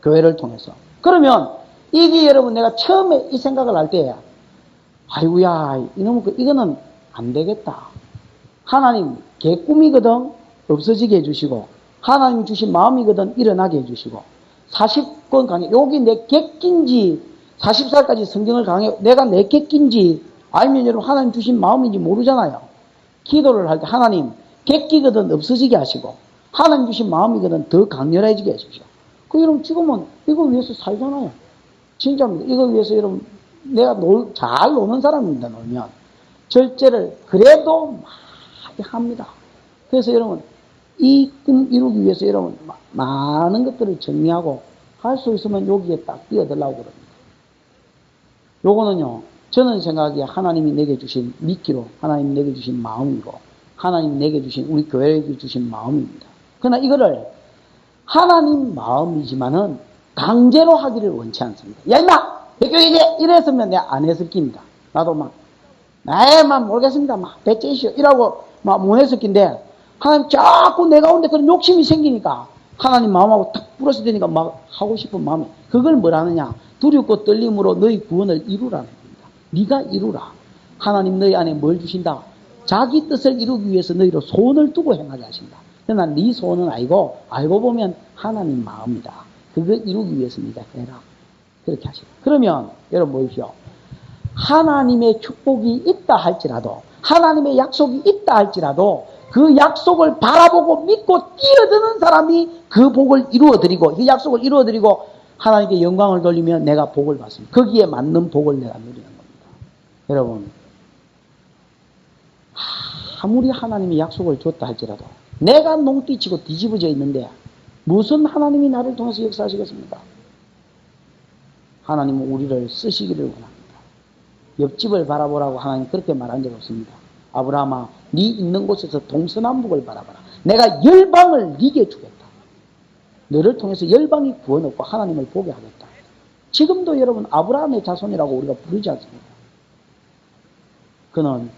Speaker 1: 교회를 통해서. 그러면 이게 여러분, 내가 처음에 이 생각을 할 때야, 아이고야, 이거는 안 되겠다. 하나님 개꿈이거든 없어지게 해주시고, 하나님 주신 마음이거든 일어나게 해주시고, 40권 강의, 여기 내 객기인지 40살까지 성경을 강해, 내가 내 객기인지 아니면 여러분 하나님 주신 마음인지 모르잖아요. 기도를 할 때 하나님 객기거든 없어지게 하시고, 하나님 주신 마음이거든 더 강렬해지게 하십시오. 그 여러분 지금은 이거 위해서 살잖아요. 진짜입니다. 이거 위해서 여러분, 내가 잘 노는 사람입니다. 놀면 절제를 그래도 많이 합니다. 그래서 여러분 이 꿈 이루기 위해서 여러분 많은 것들을 정리하고 할 수 있으면 여기에 딱 뛰어들라고 그럽니다. 요거는요, 저는 생각하기에 하나님이 내게 주신 미끼로, 하나님이 내게 주신 마음이고, 하나님이 내게 주신, 우리 교회에게 주신 마음입니다. 그러나 이거를 하나님 마음이지만은 강제로 하기를 원치 않습니다. 야, 임마! 백교이제! 이랬으면 내가 안 했을 깁니다. 나도 나만 모르겠습니다. 배째이시오. 이라고 못 했을 낀데, 하나님 자꾸 내 가운데 그런 욕심이 생기니까, 하나님 마음하고 탁 불어서 되니까 하고 싶은 마음이, 그걸 뭐라느냐? 두렵고 떨림으로 너희 구원을 이루라는 겁니다. 네가 이루라. 하나님 너희 안에 뭘 주신다? 자기 뜻을 이루기 위해서 너희로 소원을 두고 행하게 하신다. 그러나 네 소원은 아니고, 알고 보면 하나님 마음이다. 그걸 이루기 위해서 네가 해라. 그렇게 하시고. 그러면 여러분 보십시오. 하나님의 축복이 있다 할지라도, 하나님의 약속이 있다 할지라도, 그 약속을 바라보고 믿고 뛰어드는 사람이 그 복을 이루어드리고, 그 약속을 이루어드리고 하나님께 영광을 돌리면 내가 복을 받습니다. 거기에 맞는 복을 내가 누리는 겁니다. 여러분, 아무리 하나님이 약속을 줬다 할지라도 내가 농띠치고 뒤집어져 있는데 무슨 하나님이 나를 통해서 역사하시겠습니까? 하나님은 우리를 쓰시기를 원합니다. 옆집을 바라보라고 하나님 그렇게 말한 적 없습니다. 아브라함아, 네 있는 곳에서 동서남북을 바라봐라. 내가 열방을 네게 주겠다. 너를 통해서 열방이 구원 얻고 하나님을 보게 하겠다. 지금도 여러분 아브라함의 자손이라고 우리가 부르지 않습니까? 그는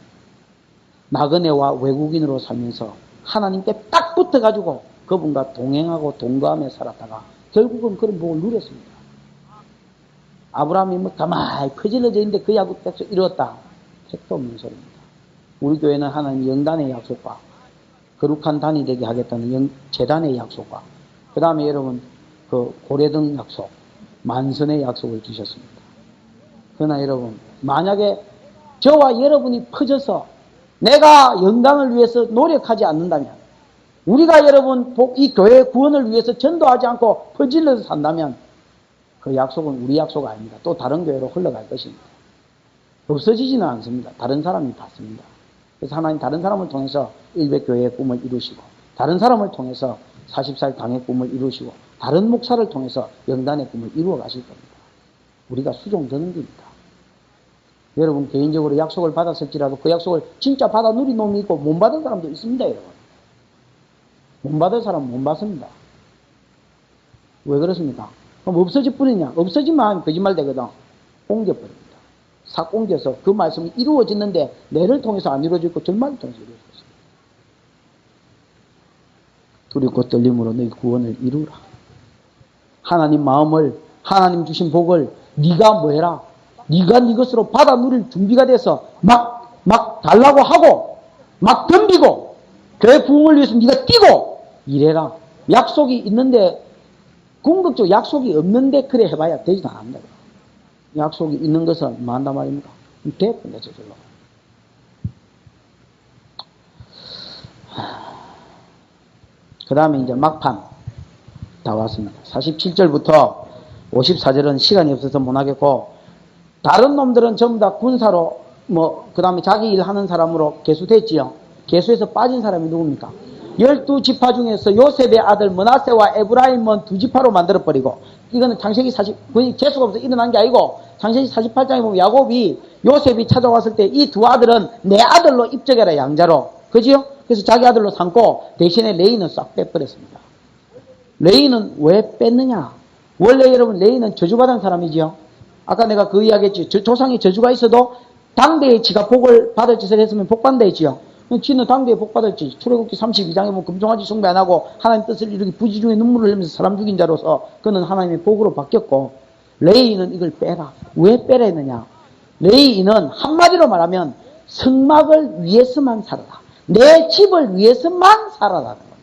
Speaker 1: 나그네와 외국인으로 살면서 하나님께 딱 붙어가지고 그분과 동행하고 동거하며 살았다가 결국은 그런 복을 누렸습니다. 아브라함이 가만히 퍼질러져 있는데 그 약속을 이루었다. 택도 없는 소리입니다. 우리 교회는 하나님 영단의 약속과 거룩한 단이 되게 하겠다는 재단의 약속과 그 다음에 여러분 그 고래등 약속, 만선의 약속을 주셨습니다. 그러나 여러분 만약에 저와 여러분이 퍼져서 내가 영광을 위해서 노력하지 않는다면, 우리가 여러분 이 교회의 구원을 위해서 전도하지 않고 퍼질러서 산다면 그 약속은 우리 약속 아닙니다. 또 다른 교회로 흘러갈 것입니다. 없어지지는 않습니다. 다른 사람이 받습니다. 그래서 하나님 다른 사람을 통해서 일백교회의 꿈을 이루시고, 다른 사람을 통해서 40살 강의 꿈을 이루시고, 다른 목사를 통해서 영단의 꿈을 이루어 가실 겁니다. 우리가 수종드는 겁니다. 여러분 개인적으로 약속을 받았을지라도 그 약속을 진짜 받아 누린 놈이 있고 못 받은 사람도 있습니다. 여러분 못 받은 사람은 못 받습니다. 왜 그렇습니까? 그럼 없어질 뿐이냐? 없어지면 거짓말 되거든. 옮겨버립니다. 싹 옮겨서 그 말씀이 이루어졌는데 내를 통해서 안 이루어졌고 정말을 통해서 이루어졌습니다. 두렵고 떨림으로 너희 구원을 이루라. 하나님 마음을, 하나님 주신 복을 네가 뭐해라? 네가 네 것으로 받아 누릴 준비가 돼서 막 달라고 하고 막 덤비고 교회 부흥을 위해서 네가 뛰고 이래라. 약속이 있는데 궁극적으로 약속이 없는데 그래 해봐야 되지도 않는다. 약속이 있는 것은 뭐 한단 말입니까? 됐군요, 저절로. 그 다음에 이제 막판 다 왔습니다. 47절부터 54절은 시간이 없어서 못 하겠고, 다른 놈들은 전부 다 군사로 그 다음에 자기 일 하는 사람으로 개수됐지요. 개수에서 빠진 사람이 누굽니까? 12지파 중에서 요셉의 아들 므낫세와 에브라임은 2지파로 만들어버리고, 이거는 창세기 40, 재수가 없어서 일어난 게 아니고, 창세기 48장에 보면 야곱이 요셉이 찾아왔을 때 이 두 아들은 내 아들로 입적해라, 양자로. 그지요? 그래서 자기 아들로 삼고 대신에 레이는 싹 빼버렸습니다. 레이는 왜 뺐느냐? 원래 여러분 레이는 저주받은 사람이지요. 아까 내가 이야기했지. 조상이 저주가 있어도 당대의 지가 복을 받을 짓을 했으면 복받는다 했지요. 지는 당대에 복 받았지. 출애굽기 32장에 보면 금송아지 숭배 안 하고 하나님 뜻을 이루기 부지 중에 눈물을 흘리면서 사람 죽인 자로서 그는 하나님의 복으로 바뀌었고, 레위인은 이걸 빼라. 왜 빼라 했느냐? 레위인은 한마디로 말하면 성막을 위해서만 살아라. 내 집을 위해서만 살아라는 겁니다.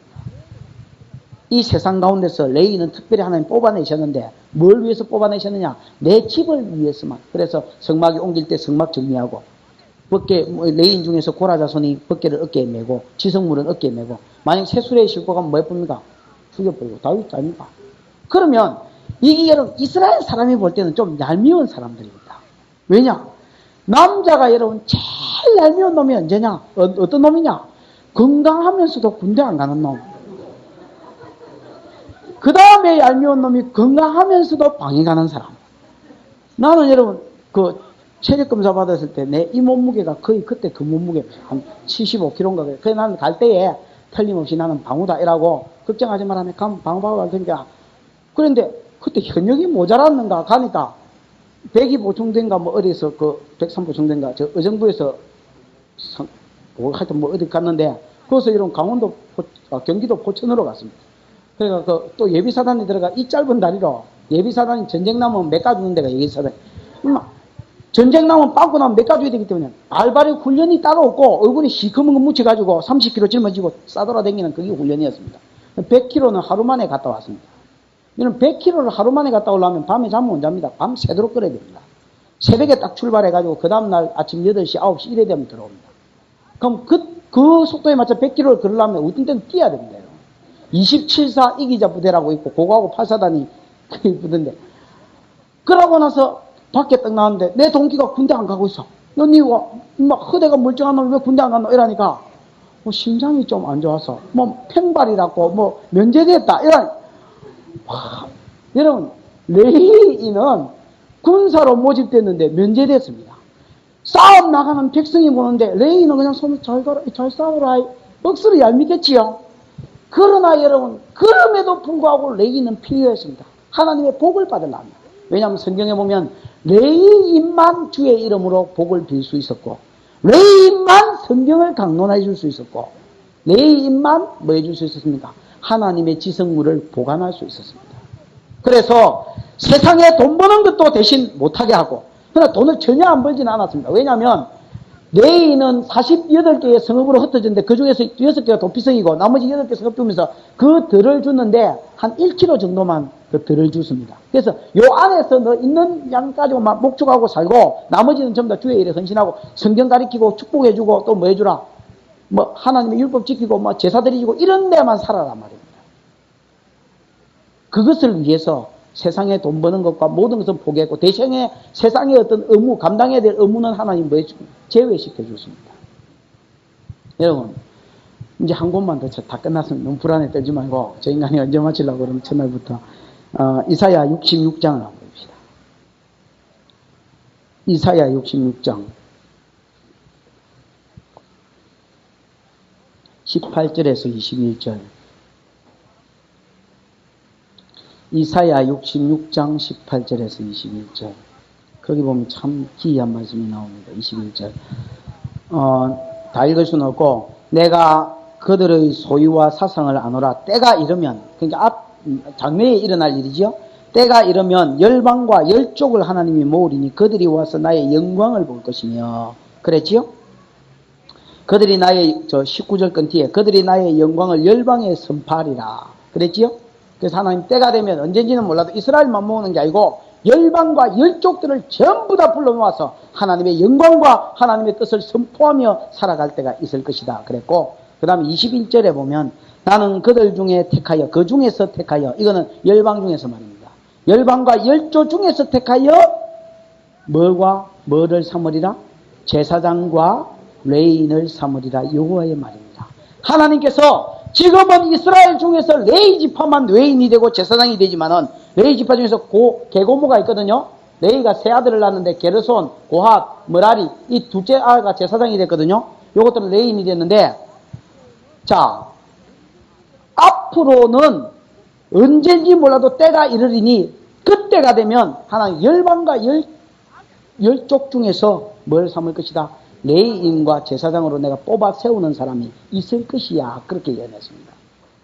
Speaker 1: 이 세상 가운데서 레위인은 특별히 하나님 뽑아내셨는데 뭘 위해서 뽑아내셨느냐? 내 집을 위해서만. 그래서 성막에 옮길 때 성막 정리하고, 벗게, 레위인 중에서 고라 자손이 벗개를 어깨에 메고 지성물은 어깨에 메고, 만약 세수레에 싣고 가면 뭐 해봅니까? 죽여버리고. 다윗 아닙니까? 그러면 이게 여러분 이스라엘 사람이 볼 때는 좀 얄미운 사람들입니다. 왜냐? 남자가 여러분 제일 얄미운 놈이 언제냐? 어떤 놈이냐? 건강하면서도 군대 안 가는 놈. 그 다음에 얄미운 놈이 건강하면서도 방에 가는 사람. 나는 여러분 체력 검사 받았을 때 내 이 몸무게가 거의 그때 그 몸무게 한 75kg인가 그래. 그래서 나는 갈 때에 틀림없이 나는 방우다 이라고 걱정하지 말라며 가면 방우하고 갈 테니까. 그런데 그때 현역이 모자랐는가 가니까 100이 보충된가 뭐 어디서 103 보충된가 저 의정부에서 하여튼 뭐 어디 갔는데 거기서 이런 강원도 경기도 포천으로 갔습니다. 그러니까 또 예비사단에 들어가 이 짧은 다리로 예비사단이 전쟁 나면 메꿔주는 데가 예비사단. 전쟁 나면 빵꾸 나면 메꿔줘야 되기 때문에 알바리 훈련이 따로 없고 얼굴에 시커먼 거 묻혀가지고 30kg 짊어지고 싸돌아다니는 그게 훈련이었습니다. 100km는 하루 만에 갔다 왔습니다. 이런 100km를 하루 만에 갔다 오려면 밤에 잠 못 잡니다. 밤 새도록 끓여야 됩니다. 새벽에 딱 출발해가지고 그 다음날 아침 8시, 9시 이래 되면 들어옵니다. 그럼 그 속도에 맞춰 100km를 걸으려면 어떤 때는 뛰어야 됩니다. 27사 이기자 부대라고 있고 고고하고 8사단이 부대인데, 그러고 나서 밖에 딱 나왔는데 내 동기가 군대 안 가고 있어. 너니 막 허대가 멀쩡한 놈이 왜 군대 안 갔노? 이러니까 심장이 좀 안 좋아서 팽발이라고 면제됐다 이런. 여러분 레위인은 군사로 모집됐는데 면제됐습니다. 싸움 나가는 백성이 보는데 레위인은 그냥 손을 잘 가라, 잘 싸워라, 억수로 얄밉겠지요. 그러나 여러분 그럼에도 불구하고 레위인은 필요했습니다. 하나님의 복을 받으려면. 왜냐하면 성경에 보면 레위인만 주의 이름으로 복을 빌 수 있었고, 레위인만 성경을 강론해 줄 수 있었고, 레위인만 뭐 해줄 수 있었습니까? 하나님의 지성물을 보관할 수 있었습니다. 그래서 세상에 돈 버는 것도 대신 못하게 하고, 그러나 돈을 전혀 안 벌지는 않았습니다. 왜냐하면 레위인은 48개의 성읍으로 흩어졌는데 그 중에서 6개가 도피성이고 나머지 8개 성읍 주면서 그 덜을 주는데 한 1kg 정도만 그 덜을 주습니다. 그래서 요 안에서 너 있는 양 가지고 막 목축하고 살고 나머지는 전부 다 주의 일에 헌신하고 성경 가리키고 축복해주고 또 뭐 해주라, 뭐 하나님의 율법 지키고 뭐 제사 드리고 이런 데만 살아란 말입니다. 그것을 위해서 세상에 돈 버는 것과 모든 것을 포기했고 대신에 세상의 어떤 의무, 감당해야 될 의무는 하나님 뭐 제외시켜 줬습니다. 여러분 이제 한 곳만 더 다 끝났으면 너무 불안해 떨지 말고 저 인간이 언제 마치려고 그러면 첫날부터 이사야 66장을 한번 봅시다. 이사야 66장 18절에서 21절. 이사야 66장 18절에서 21절. 거기 보면 참 기이한 말씀이 나옵니다. 21절. 다 읽을 수는 없고, 내가 그들의 소유와 사상을 아노라. 때가 이르면, 그러니까 장래에 일어날 일이죠. 때가 이르면 열방과 열족을 하나님이 모으리니 그들이 와서 나의 영광을 볼 것이며. 그랬지요? 그들이 나의 19절 건 뒤에 그들이 나의 영광을 열방에 선파하리라. 그랬지요? 그래서 하나님 때가 되면 언젠지는 몰라도 이스라엘만 모으는 게 아니고 열방과 열족들을 전부 다 불러모아서 하나님의 영광과 하나님의 뜻을 선포하며 살아갈 때가 있을 것이다 그랬고, 그 다음에 21절에 보면 나는 그들 중에 택하여, 그 중에서 택하여, 이거는 열방 중에서 말입니다. 열방과 열조 중에서 택하여 뭐를 삼으리라? 제사장과 레위인을 삼으리라. 여호와의 말입니다. 하나님께서 지금은 이스라엘 중에서 레위 지파만 레위인이 되고 제사장이 되지만은 레위 지파 중에서 계고모가 있거든요. 레위가 세 아들을 낳았는데 게르손, 고핫, 머라리 이 둘째 아가 제사장이 됐거든요. 요것들은 레위인이 됐는데, 자 앞으로는 언제인지 몰라도 때가 이르리니 그때가 되면 하나님 열방과 열족 중에서 뭘 삼을 것이다? 레위인과 제사장으로 내가 뽑아 세우는 사람이 있을 것이야. 그렇게 예언했습니다.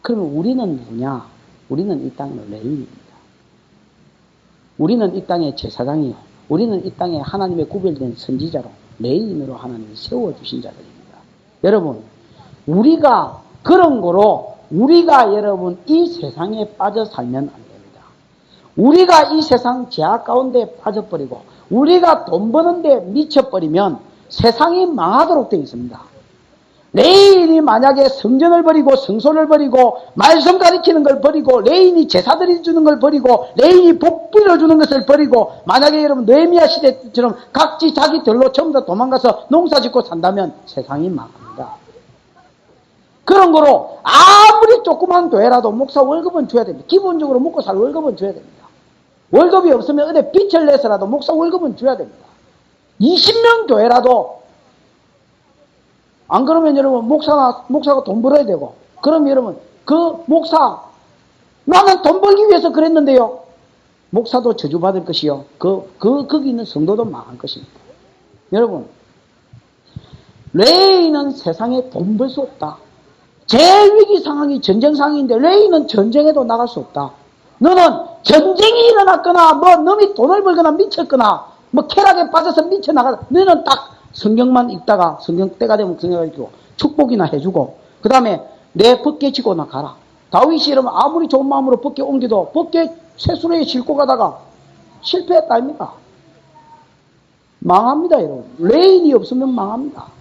Speaker 1: 그러면 우리는 누구냐? 우리는 이 땅의 레위인입니다. 우리는 이 땅의 제사장이요. 우리는 이 땅에 하나님의 구별된 선지자로 레위인으로 하나님이 세워주신 자들입니다. 여러분, 우리가 그런 거로 우리가 여러분 이 세상에 빠져 살면 안 됩니다. 우리가 이 세상 제약 가운데 빠져버리고 우리가 돈 버는데 미쳐버리면 세상이 망하도록 되어 있습니다. 레인이 만약에 성전을 버리고 성소를 버리고 말씀 가리키는 걸 버리고 레인이 제사 드려주는 걸 버리고 레인이 복 빌어주는 것을 버리고 만약에 여러분 느헤미야 시대처럼 각지 자기 들로 전부 다 도망가서 농사 짓고 산다면 세상이 망합니다. 그런 거로 아무리 조그만 교회라도 목사 월급은 줘야 됩니다. 기본적으로 먹고 살 월급은 줘야 됩니다. 월급이 없으면 어디 빚을 내서라도 목사 월급은 줘야 됩니다. 20명 교회라도 안 그러면 여러분 목사가 돈 벌어야 되고 그럼 여러분 그 목사 나는 돈 벌기 위해서 그랬는데요. 목사도 저주받을 것이요. 거기 있는 성도도 망할 것입니다. 여러분 레위인은 세상에 돈 벌 수 없다. 제일 위기 상황이 전쟁 상황인데 레위인은 전쟁에도 나갈 수 없다. 너는 전쟁이 일어났거나 뭐 놈이 돈을 벌거나 미쳤거나 뭐 쾌락에 빠져서 미쳐나가다 너는 딱 성경만 읽다가 성경 때가 되면 성경을 읽고 축복이나 해주고 그 다음에 내 벗게 지고 나가라. 다윗이 이러면 아무리 좋은 마음으로 벗게 옮기도 벗게 쇠수레에 싣고 가다가 실패했다 아닙니까? 망합니다 여러분. 레인이 없으면 망합니다.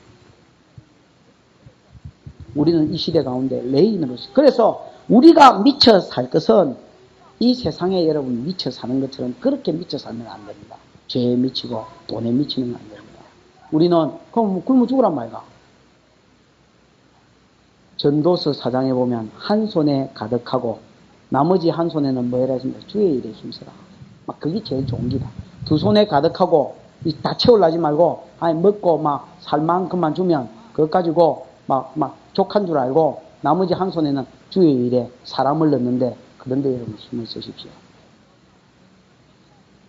Speaker 1: 우리는 이 시대 가운데 레인으로서 그래서 우리가 미쳐 살 것은 이 세상에 여러분 미쳐 사는 것처럼 그렇게 미쳐 살면 안 됩니다. 죄에 미치고 돈에 미치면 안 됩니다. 우리는 그럼 굶어 죽으란 말이야. 전도서 4장에 보면 한 손에 가득하고 나머지 한 손에는 뭐라 했습니까? 주의 일에 힘써라. 막 그게 제일 좋은 기다. 두 손에 가득하고 다 채우려지 말고 아니 먹고 막 살만큼만 주면 그것 가지고 막 족한 줄 알고 나머지 한 손에는 주의 일에 사람을 넣는데 그런데 여러분 힘을 쓰십시오.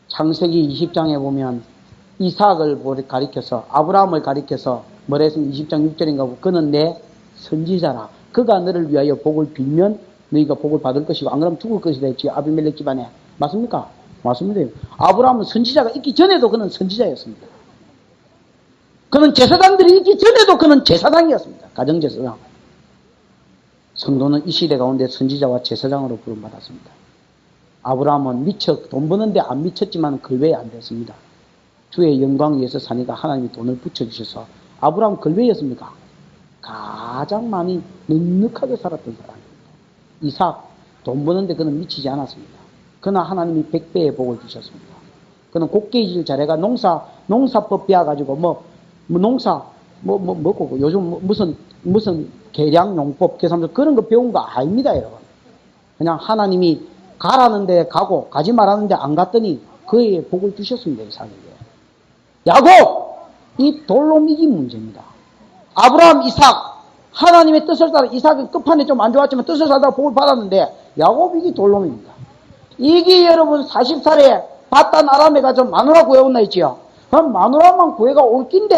Speaker 1: 창세기 20장에 보면 이삭을 가리켜서 아브라함을 가리켜서 뭐라 했으면 20장 6절인가 보고 그는 내 선지자라. 그가 너를 위하여 복을 빌면 너희가 복을 받을 것이고 안 그러면 죽을 것이다 했지 아비멜렉 집안에. 맞습니까? 맞습니다. 아브라함은 선지자가 있기 전에도 그는 선지자였습니다. 그는 제사장들이 있기 전에도 그는 제사장이었습니다. 가정제사장. 성도는 이 시대 가운데 선지자와 제사장으로 부름받았습니다. 아브라함은 미쳐 돈 버는데 안 미쳤지만 걸외에 안 됐습니다. 주의 영광 위해서 사니까 하나님이 돈을 붙여주셔서 아브라함 걸외였습니까? 가장 많이 넉넉하게 살았던 사람입니다. 이삭 돈 버는데 그는 미치지 않았습니다. 그러나 하나님이 100배의 복을 주셨습니다. 그는 곡괭이질 잘해가 농사법 배워가지고 뭐고 요즘 무슨 계량용법 계산서 그런 거 배운 거 아닙니다 여러분. 그냥 하나님이 가라는데 가고 가지 말라는데 안 갔더니 그의 복을 주셨습니다. 이삭에게. 야곱 이 돌로미기 문제입니다. 아브라함 이삭 하나님의 뜻을 따라 이삭이 끝판에 좀 안 좋았지만 뜻을 따라 복을 받았는데 야곱 이게 돌로미입니다. 이게 여러분 40살에 바단 아람에 가서 마누라 구해온나 있지요. 그럼 마누라만 구해가 올 낀데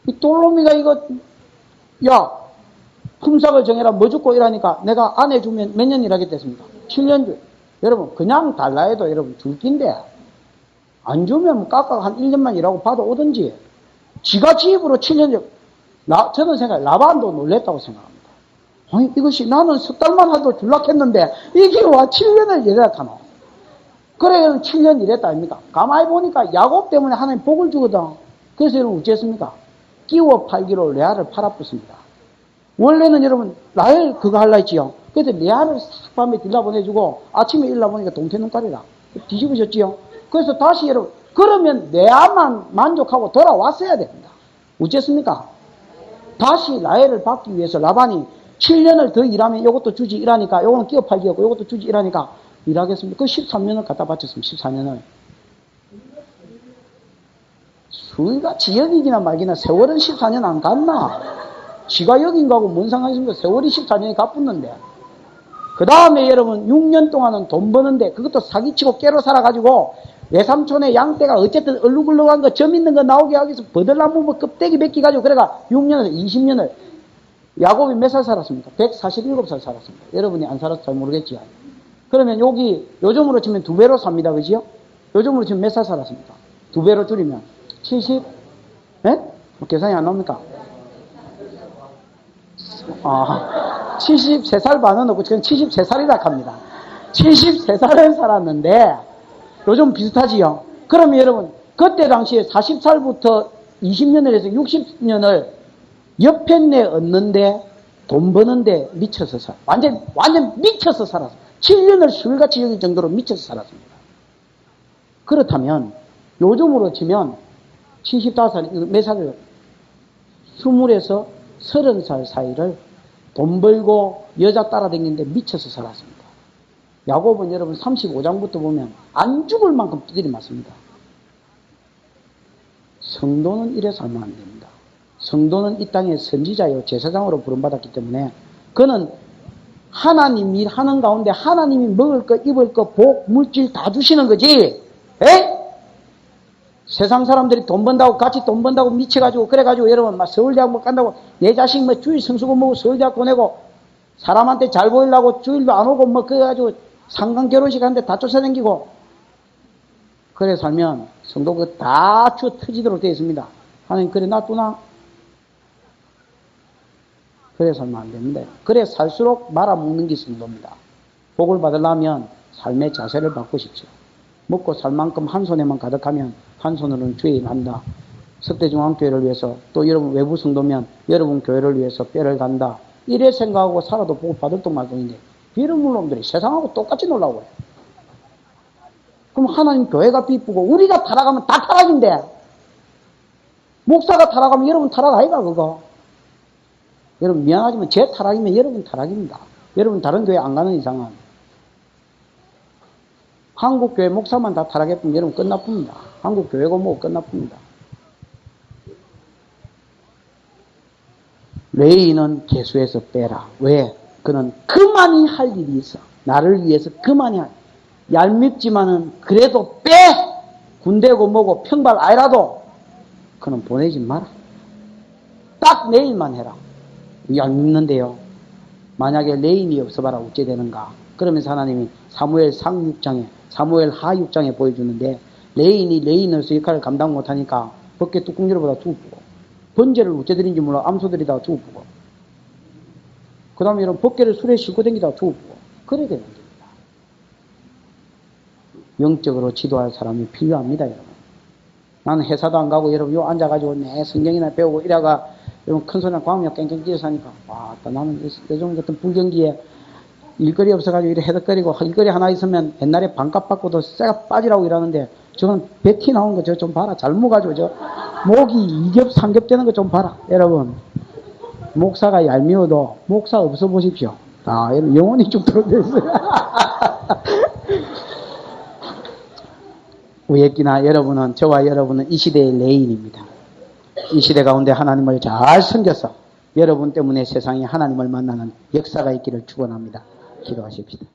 Speaker 1: 이 돌로미가 이거 야 품삯을 정해라 뭐 죽고 이러니까 내가 아내 주면 몇 년 일하겠다 했습니다. 7년 주. 여러분 그냥 달라 해도 여러분 줄 낀데 안 주면 깎아 한 1년만 일하고 받아오든지 지가 지 입으로 7년 주. 저는 라반도 놀랬다고 생각합니다. 아니 이것이 나는 석 달만 해도 줄락했는데 이게 와 7년을 일해야 하노. 그래 7년 일했다 아닙니까? 가만히 보니까 야곱 때문에 하나님 복을 주거든. 그래서 여러분 어찌했습니까? 끼워 팔기로 레아를 팔아붙습니다. 원래는 여러분 라헬 그거 할라 했지요. 그래서 레아를 싹 밤에 들라보내주고 아침에 일어나보니까 동태 눈깔이라 뒤집으셨지요. 그래서 다시 여러분 그러면 레아만 만족하고 돌아왔어야 됩니다. 어쨌습니까? 다시 라헬을 받기 위해서 라반이 7년을 더 일하면 이것도 주지 이라니까 이거는 끼워 팔기였고 이것도 주지 이라니까 일하겠습니다. 그 13년을 갖다 바쳤습니다. 14년을. 수위같이 여기기나 말기나 세월은 14년 안 갔나? 지가 여긴 거하고 뭔 상관이 있습니까? 세월이 14년이 가붙는데. 그 다음에 여러분 6년 동안은 돈 버는데 그것도 사기치고 깨로 살아가지고 외삼촌의 양떼가 어쨌든 얼룩얼룩한 거, 점 있는 거 나오게 하기 위해서 버들나무 뭐 껍데기 몇 개 가지고 그래가 6년에서 20년을 야곱이 몇 살 살았습니까? 147살 살았습니다. 여러분이 안 살아서 잘 모르겠지요. 그러면 여기 요즘으로 치면 2배로 삽니다. 그지요? 요즘으로 치면 몇 살 살았습니까? 2배로 줄이면 70? 예? 계산이 안 나옵니까? 73살 반은 없고 지금 73살이라 합니다. 73살을 살았는데 요즘 비슷하지요? 그러면 여러분 그때 당시에 40살부터 20년을 해서 60년을 옆편내 얻는데 돈 버는데 미쳐서 완전 미쳐서 살았어요. 7년을 술같이 여길 정도로 미쳐서 살았습니다. 그렇다면 요즘으로 치면 75살, 몇 살이에요? 20에서 30살 사이를 돈 벌고 여자 따라다니는데 미쳐서 살았습니다. 야곱은 여러분 35장부터 보면 안 죽을 만큼 두드리 맞습니다. 성도는 이래 살면 안 됩니다. 성도는 이 땅의 선지자요 제사장으로 부름받았기 때문에 그는 하나님이 하는 가운데 하나님이 먹을 거 입을 거 복 물질 다 주시는 거지. 에? 세상 사람들이 돈 번다고 같이 돈 번다고 미쳐가지고 그래가지고 여러분 막 서울대학 못 간다고 내 자식 뭐 주일 성수고 뭐고 서울대학 보내고 사람한테 잘 보이려고 주일도 안 오고 뭐 그래가지고 상간 결혼식 하는데 다 쫓아다니고 그래 살면 성도 그 다 주어 터지도록 되어 있습니다. 하나님 그래 놔두나? 그래 살면 안 됩니다. 그래 살수록 말아먹는 게 성도입니다. 복을 받으려면 삶의 자세를 바꾸십시오. 먹고 살 만큼 한 손에만 가득하면 한 손으로는 주에 일한다. 석대중앙교회를 위해서 또 여러분 외부 성도면 여러분 교회를 위해서 뼈를 간다. 이래 생각하고 살아도 복을 받을 돈 말돈인데 비름물 놈들이 세상하고 똑같이 놀라고 해요. 그럼 하나님 교회가 비쁘고 우리가 타락하면 다 타락인데 목사가 타락하면 여러분 타락 아이가 그거. 여러분 미안하지만 제 타락이면 여러분 타락입니다. 여러분 다른 교회 안 가는 이상은 한국교회 목사만 다 타락했으면 여러분 끝나쁩니다. 한국교회고 뭐고 끝나쁩니다. 레위인은 계수해서 빼라. 왜? 그는 그만이 할 일이 있어. 나를 위해서 그만이 할. 얄밉지만은 그래도 빼! 군대고 뭐고 평발 아니라도 그는 보내지 마라. 딱 내일만 해라. 얄밉는데요. 만약에 레인이 없어봐라 어째 되는가. 그러면서 하나님이 사무엘 상 6장에 사무엘 하 6장에 보여주는데 레인이 레인으로서 역할을 감당 못하니까 벗개 뚜껑질보다 두부고 번제를 어째들인지 몰라 암소들이다가 두부고 그 다음에 이런 벗개를 술에 싣고 다니다가 두부고 그래야 되는 겁니다. 영적으로 지도할 사람이 필요합니다. 여러분. 나는 회사도 안 가고 여러분 요 앉아가지고 내 성경이나 배우고 이래가 여러분 큰 소리나 광명 깽깽 뛰어서 하니까 와 나는 요즘 같은 불경기에 일거리 없어가지고 이래 해덕거리고 일거리 하나 있으면 옛날에 반값 받고도 쇠가 빠지라고 이러는데 저는 배티 나온 거 저 좀 봐라. 잘 먹어가지고 저 목이 2겹 3겹 되는 거 좀 봐라. 여러분 목사가 얄미워도 목사 없어 보십시오. 여러분 영혼이 죽도록 되어 있어요. 우예끼나 여러분은 저와 여러분은 이 시대의 레인입니다. 이 시대 가운데 하나님을 잘 섬겨서 여러분 때문에 세상에 하나님을 만나는 역사가 있기를 축원합니다. 기도하십시다.